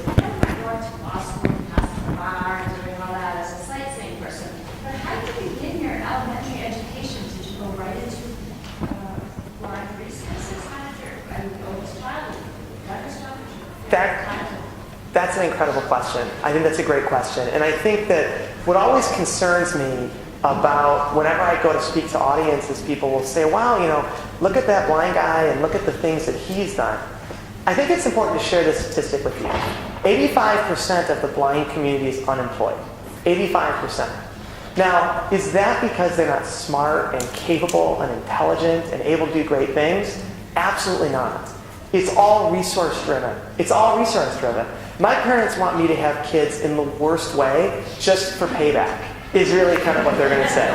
That's an incredible question. I think that's a great question. And I think that what always concerns me about whenever I go to speak to audiences, people will say, wow, look at that blind guy and look at the things that he's done. I think it's important to share this statistic with you. 85% of the blind community is unemployed. 85%. Now, is that because they're not smart and capable and intelligent and able to do great things? Absolutely not. It's all resource driven. It's all resource driven. My parents want me to have kids in the worst way just for payback, is really kind of what they're going to say.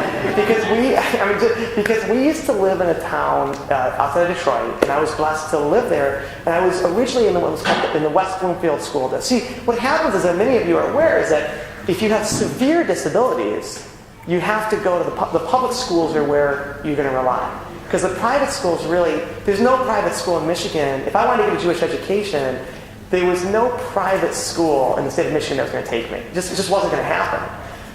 Because we used to live in a town outside of Detroit, and I was blessed to live there, and I was originally in what was called in the West Bloomfield School District. See, what happens is that many of you are aware is that if you have severe disabilities, you have to go to the public schools are where you're going to rely. Because the private schools really, there's no private school in Michigan. If I wanted to get a Jewish education, there was no private school in the state of Michigan that was going to take me. It just wasn't going to happen.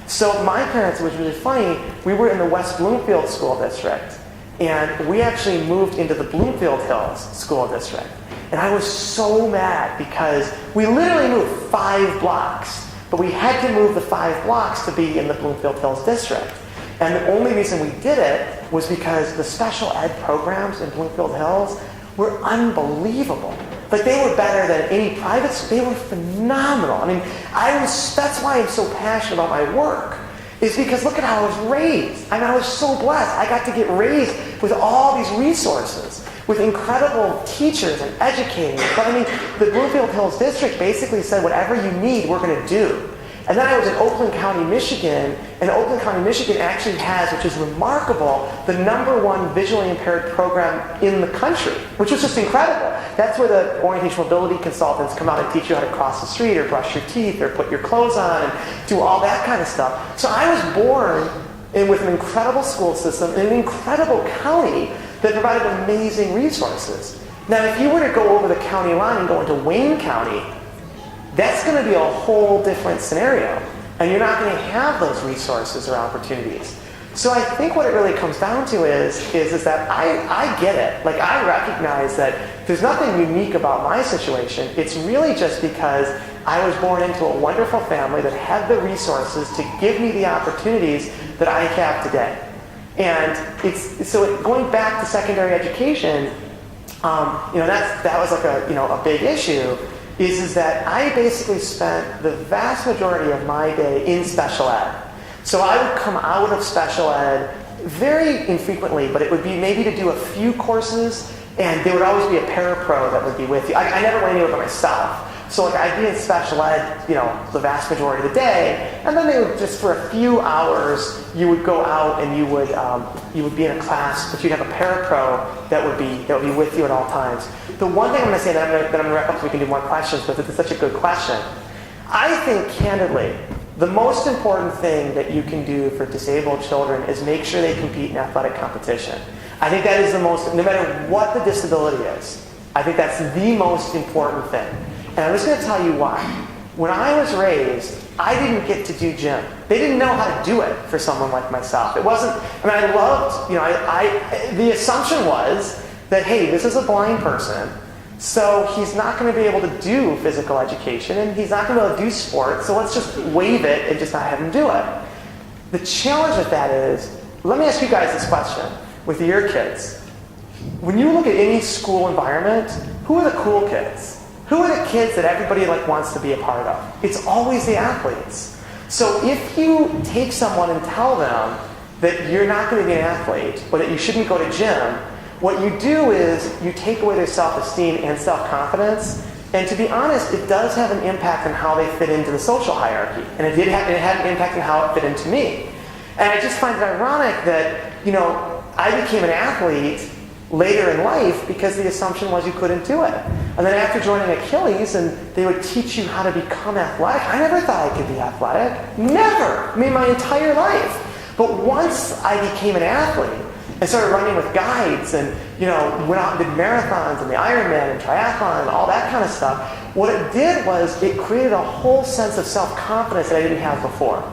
So my parents, which was really funny, we were in the West Bloomfield School District. And we actually moved into the Bloomfield Hills School District. And I was so mad because we literally moved 5 blocks. But we had to move the 5 blocks to be in the Bloomfield Hills District. And the only reason we did it was because the special ed programs in Bloomfield Hills were unbelievable. Like, they were better than any private school. They were phenomenal. I mean, that's why I'm so passionate about my work, is because look at how I was raised. I mean, I was so blessed. I got to get raised with all these resources, with incredible teachers and educators. But I mean, the Bloomfield Hills District basically said, whatever you need, we're going to do. And then I was in Oakland County, Michigan, and Oakland County, Michigan actually has, which is remarkable, the #1 visually impaired program in the country, which was just incredible. That's where the orientation mobility consultants come out and teach you how to cross the street or brush your teeth or put your clothes on and do all that kind of stuff. So I was born with an incredible school system in an incredible county that provided amazing resources. Now, if you were to go over the county line and go into Wayne County, that's going to be a whole different scenario. And you're not going to have those resources or opportunities. So I think what it really comes down to is that I get it. Like, I recognize that there's nothing unique about my situation. It's really just because I was born into a wonderful family that had the resources to give me the opportunities that I have today. And going back to secondary education, that was like a big issue. Is that I basically spent the vast majority of my day in special ed. So I would come out of special ed very infrequently, but it would be maybe to do a few courses, and there would always be a parapro that would be with you. I never went anywhere by myself. So like, I'd be in special ed, the vast majority of the day, and then they would just for a few hours, you would go out and you would be in a class, but you'd have a parapro that would be with you at all times. The one thing I'm going to say that I'm going to wrap up so we can do more questions, but it's such a good question. I think, candidly, the most important thing that you can do for disabled children is make sure they compete in athletic competition. I think that is the most, no matter what the disability is, I think that's the most important thing. And I'm just going to tell you why. When I was raised, I didn't get to do gym. They didn't know how to do it for someone like myself. It wasn't, I loved, the assumption was that, hey, this is a blind person, so he's not going to be able to do physical education, and he's not going to be able to do sports, so let's just waive it and just not have him do it. The challenge with that is, let me ask you guys this question with your kids. When you look at any school environment, who are the cool kids? Who are the kids that everybody wants to be a part of? It's always the athletes. So if you take someone and tell them that you're not going to be an athlete, or that you shouldn't go to gym, what you do is you take away their self-esteem and self-confidence. And to be honest, it does have an impact on how they fit into the social hierarchy. And it had an impact on how it fit into me. And I just find it ironic that, I became an athlete later in life because the assumption was you couldn't do it. And then after joining Achilles, and they would teach you how to become athletic, I never thought I could be athletic. Never! I mean, my entire life. But once I became an athlete and started running with guides and, went out and did marathons and the Ironman and triathlon and all that kind of stuff, what it did was it created a whole sense of self-confidence that I didn't have before.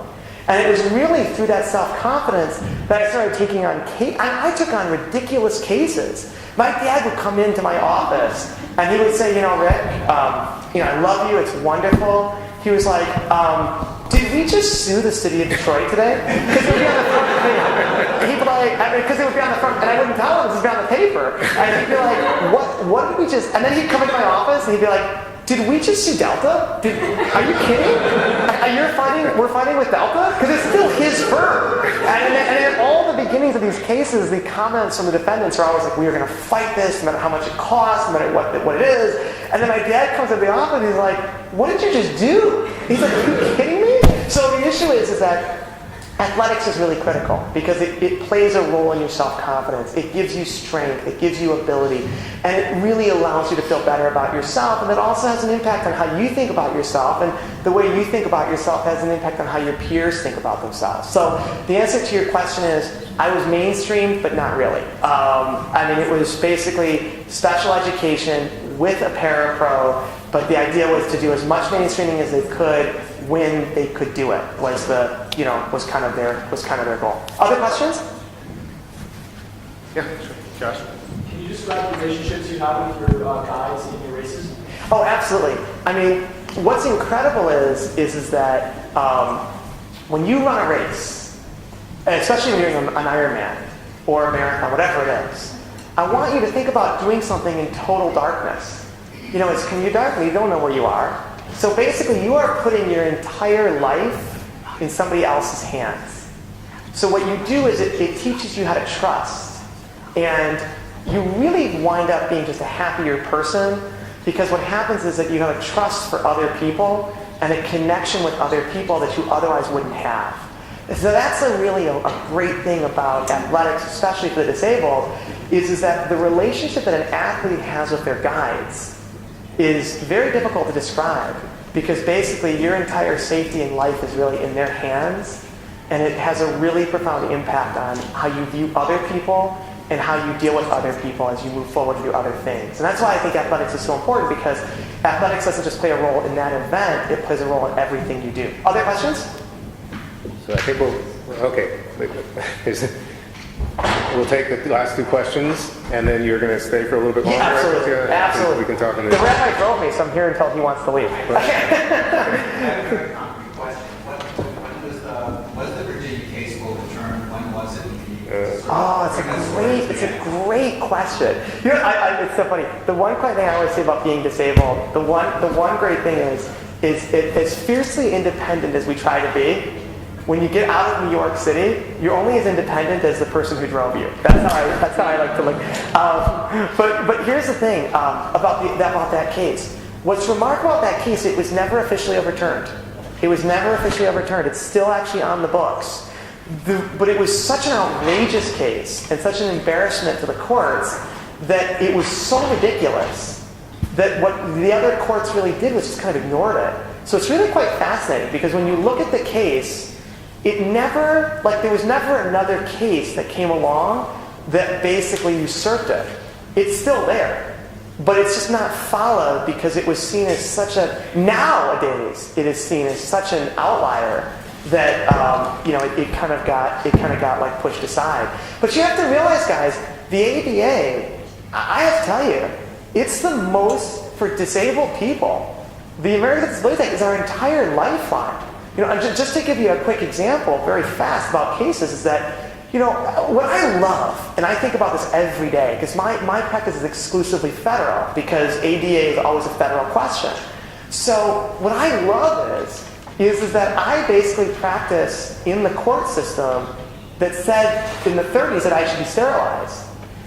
And it was really through that self-confidence that I started taking on I took on ridiculous cases. My dad would come into my office and he would say, Rick, I love you, it's wonderful. He was like, did we just sue the city of Detroit today? Because it would be on the front of the paper. He'd be like, because it would be on the front, and I wouldn't tell him this would be on the paper. And he'd be like, what did we just, and then he'd come into my office and he'd be like, did we just sue Delta? Are you kidding? We're fighting with Delta? Because it's still his firm. And in all the beginnings of these cases, the comments from the defendants are always like, we are going to fight this, no matter how much it costs, no matter what it is. And then my dad comes into the office and he's like, what did you just do? He's like, are you kidding me? So the issue is that athletics is really critical because it plays a role in your self-confidence. It gives you strength. It gives you ability. And it really allows you to feel better about yourself. And it also has an impact on how you think about yourself. And the way you think about yourself has an impact on how your peers think about themselves. So the answer to your question is, I was mainstream, but not really. It was basically special education with a parapro. But the idea was to do as much mainstreaming as they could when they could do it. Was kind of their goal. Other questions? Yeah, sure. Josh. Can you describe the relationships you have with your guides in your races? Oh, absolutely. What's incredible is that when you run a race, and especially when you're doing an Ironman or a marathon, whatever it is, I want you to think about doing something in total darkness. It's dark and you don't know where you are. So basically, you are putting your entire life in somebody else's hands. So what you do is it teaches you how to trust. And you really wind up being just a happier person because what happens is that you have a trust for other people and a connection with other people that you otherwise wouldn't have. So that's really a great thing about athletics, especially for the disabled, is that the relationship that an athlete has with their guides is very difficult to describe because basically your entire safety in life is really in their hands, and it has a really profound impact on how you view other people and how you deal with other people as you move forward to do other things. And that's why I think athletics is so important, because athletics doesn't just play a role in that event, it plays a role in everything you do. Other questions? So I think we'll take the last two questions, and then you're going to stay for a little bit longer. Yeah, absolutely. We can talk in the rabbi drove me, so I'm here until he wants to leave. Was the Virginia case overturned? When was it? It's a great question. It's so funny. The one thing I always say about being disabled, the one great thing is as fiercely independent as we try to be, when you get out of New York City, you're only as independent as the person who drove you. That's how I like to look. But here's the thing about that case. What's remarkable about that case, it was never officially overturned. It's still actually on the books. But it was such an outrageous case and such an embarrassment to the courts that it was so ridiculous that what the other courts really did was just kind of ignored it. So it's really quite fascinating because when you look at the case, there was never another case that came along that basically usurped it. It's still there, but it's just not followed because it was seen as nowadays it is seen as such an outlier that it kind of got like pushed aside. But you have to realize, guys, the ADA, I have to tell you, it's the most for disabled people. The American Disabilities Act is our entire lifeline. And just to give you a quick example, very fast about cases, is that what I love, and I think about this every day, because my practice is exclusively federal, because ADA is always a federal question. So what I love is that I basically practice in the court system that said in the 30s that I should be sterilized.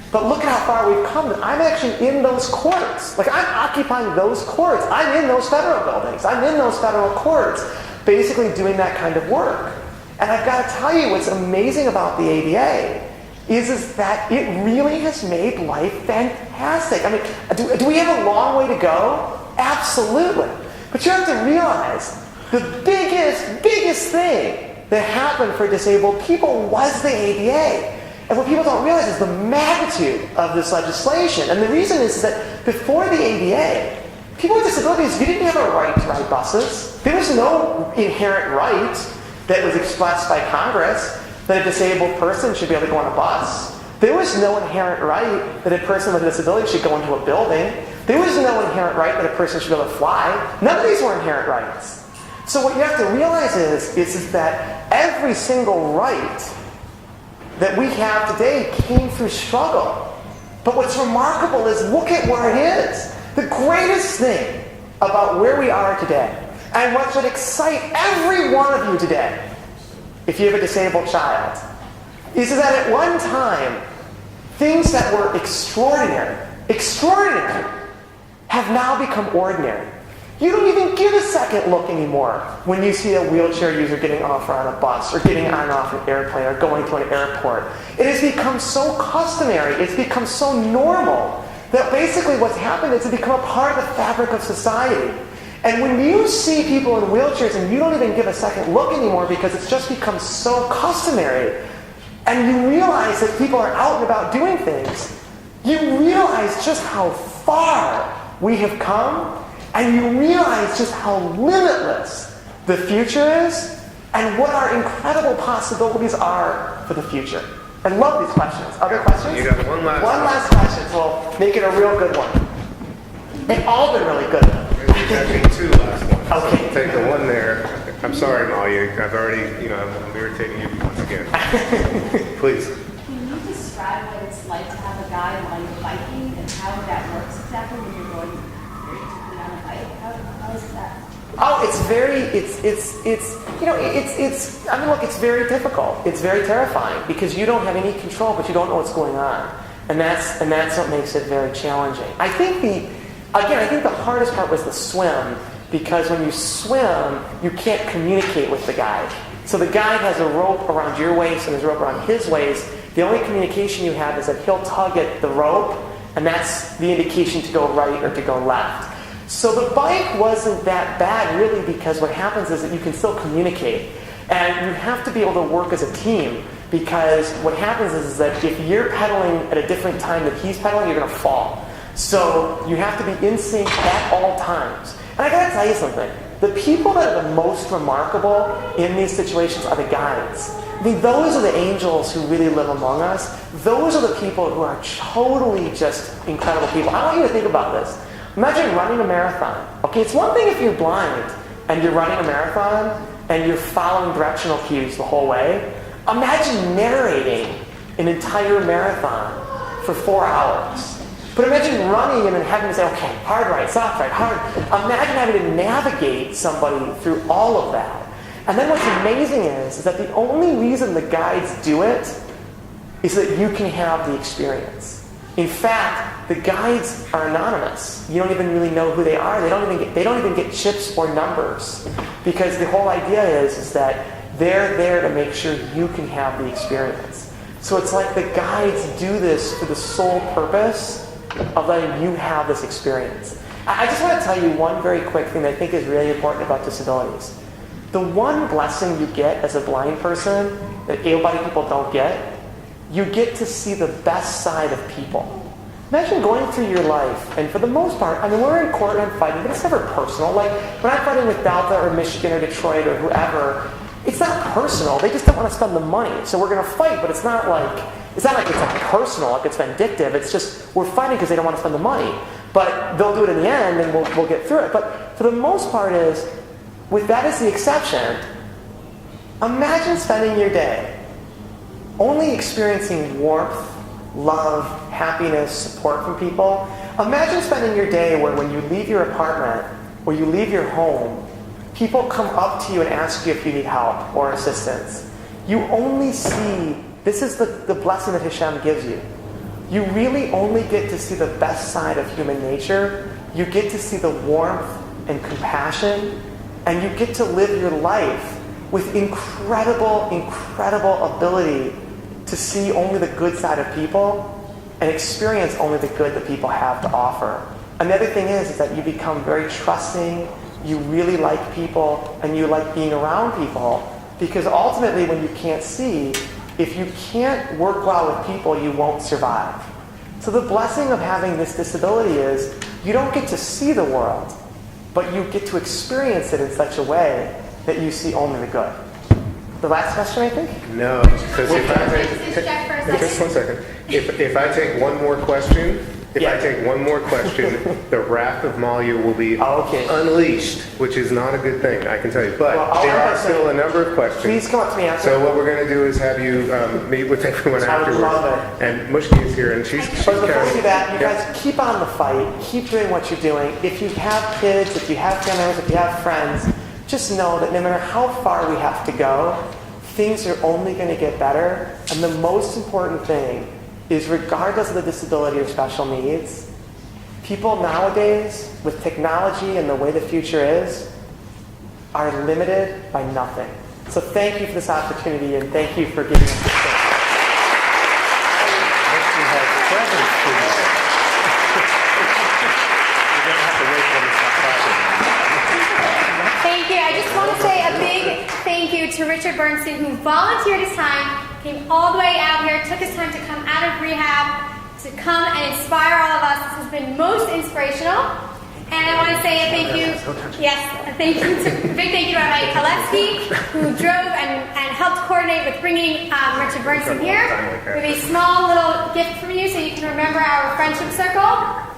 But look at how far we've come. I'm actually in those courts. I'm occupying those courts. I'm in those federal buildings. I'm in those federal courts, basically doing that kind of work. And I've got to tell you, what's amazing about the ADA is that it really has made life fantastic. I mean, do we have a long way to go? Absolutely. But you have to realize the biggest thing that happened for disabled people was the ADA. And what people don't realize is the magnitude of this legislation. And the reason is that before the ADA, people with disabilities, you didn't have a right to ride buses. There was no inherent right that was expressed by Congress that a disabled person should be able to go on a bus. There was no inherent right that a person with a disability should go into a building. There was no inherent right that a person should be able to fly. None of these were inherent rights. So what you have to realize is that every single right that we have today came through struggle. But what's remarkable is look at where it is. The greatest thing about where we are today, and what should excite every one of you today, if you have a disabled child, is that at one time, things that were extraordinary, have now become ordinary. You don't even give a second look anymore when you see a wheelchair user getting off or on a bus or getting on and off an airplane or going to an airport. It has become so customary, it's become so normal that basically what's happened is it's become a part of the fabric of society. And when you see people in wheelchairs and you don't even give a second look anymore because it's just become so customary, and you realize that people are out and about doing things, you realize just how far we have come, and you realize just how limitless the future is and what our incredible possibilities are for the future. I love these questions. Other questions? You got one last question, so we'll make it a real good one. They've all been really good. There's actually two last ones. Okay. So take the one there. I'm sorry, Molly. I've already, I'm irritating you once again. Please. Can you describe what it's like to have a guide while you're biking and how that works exactly when you're going vertically on a bike? How is that? Oh, it's very, it's very difficult. It's very terrifying because you don't have any control, but you don't know what's going on. And that's what makes it very challenging. I think the hardest part was the swim, because when you swim, you can't communicate with the guide. So the guide has a rope around your waist and there's a rope around his waist. The only communication you have is that he'll tug at the rope, and that's the indication to go right or to go left. So the bike wasn't that bad, really, because what happens is that you can still communicate. And you have to be able to work as a team, because what happens is that if you're pedaling at a different time that he's pedaling, you're going to fall. So you have to be in sync at all times. And I got to tell you something. The people that are the most remarkable in these situations are the guides. I mean, those are the angels who really live among us. Those are the people who are totally just incredible people. I want you to think about this. Imagine running a marathon. Okay, it's one thing if you're blind and you're running a marathon and you're following directional cues the whole way. Imagine narrating an entire marathon for 4 hours. But imagine running and then having to say, okay, hard right, soft right, hard. Imagine having to navigate somebody through all of that. And then what's amazing is that the only reason the guides do it is that you can have the experience. In fact, the guides are anonymous. You don't even really know who they are. They don't even get chips or numbers, because the whole idea is that they're there to make sure you can have the experience. So it's like the guides do this for the sole purpose of letting you have this experience. I just want to tell you one very quick thing that I think is really important about disabilities. The one blessing you get as a blind person that able-bodied people don't get, you get to see the best side of people. Imagine going through your life, and for the most part, I mean, we're in court and I'm fighting, but it's never personal. Like, when I'm fighting with Delta or Michigan or Detroit or whoever, it's not personal. They just don't want to spend the money. So we're going to fight, but it's not like it's personal, like it's vindictive. It's just, we're fighting because they don't want to spend the money. But they'll do it in the end, and we'll get through it. But for the most part is, with that as the exception, imagine spending your day only experiencing warmth, love, happiness, support from people. Imagine spending your day where when you leave your apartment or you leave your home, people come up to you and ask you if you need help or assistance. You only see, this is the blessing that Hashem gives you. You really only get to see the best side of human nature. You get to see the warmth and compassion, and you get to live your life with incredible, incredible ability to see only the good side of people and experience only the good that people have to offer. And the other thing is that you become very trusting, you really like people, and you like being around people, because ultimately when you can't see, if you can't work well with people, you won't survive. So the blessing of having this disability is you don't get to see the world, but you get to experience it in such a way that you see only the good. The last question, I think? No, because if I Just check for a take, just second. 1 second. If I take one more question, the wrath of Malia will be Okay. unleashed, which is not a good thing, I can tell you. But Well, I'll there end are by still a saying, number of questions. Please come up to me after. So what we're going to do is have you meet with everyone I would afterwards. love it. And Mushki is here, and she's But before we do that, you Yeah. guys keep on the fight. Keep doing what you're doing. If you have kids, if you have family members, if you have friends, just know that no matter how far we have to go, things are only going to get better. And the most important thing is, regardless of the disability or special needs, people nowadays, with technology and the way the future is, are limited by nothing. So thank you for this opportunity, and thank you for giving us this space. Thank you. I just want to say a big thank you to Richard Bernstein, who volunteered his time, came all the way out here, took his time to come out of rehab, to come and inspire all of us. This has been most inspirational. And I want to say a thank you, yes, a big thank you to Rabbi Kalevsky, who drove and helped coordinate with bringing Richard Bernstein here. We have a small little gift from you so you can remember our friendship circle.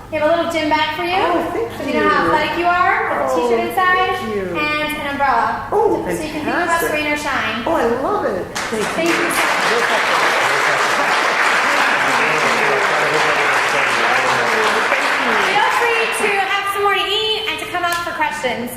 We have a little gym bag for you. So you know how athletic you are, with a t-shirt inside, and an umbrella. Oh, so you can think of us, fantastic. rain or shine. Oh, I love it. Thank you so much. Feel free to have some more to eat and to come up for questions.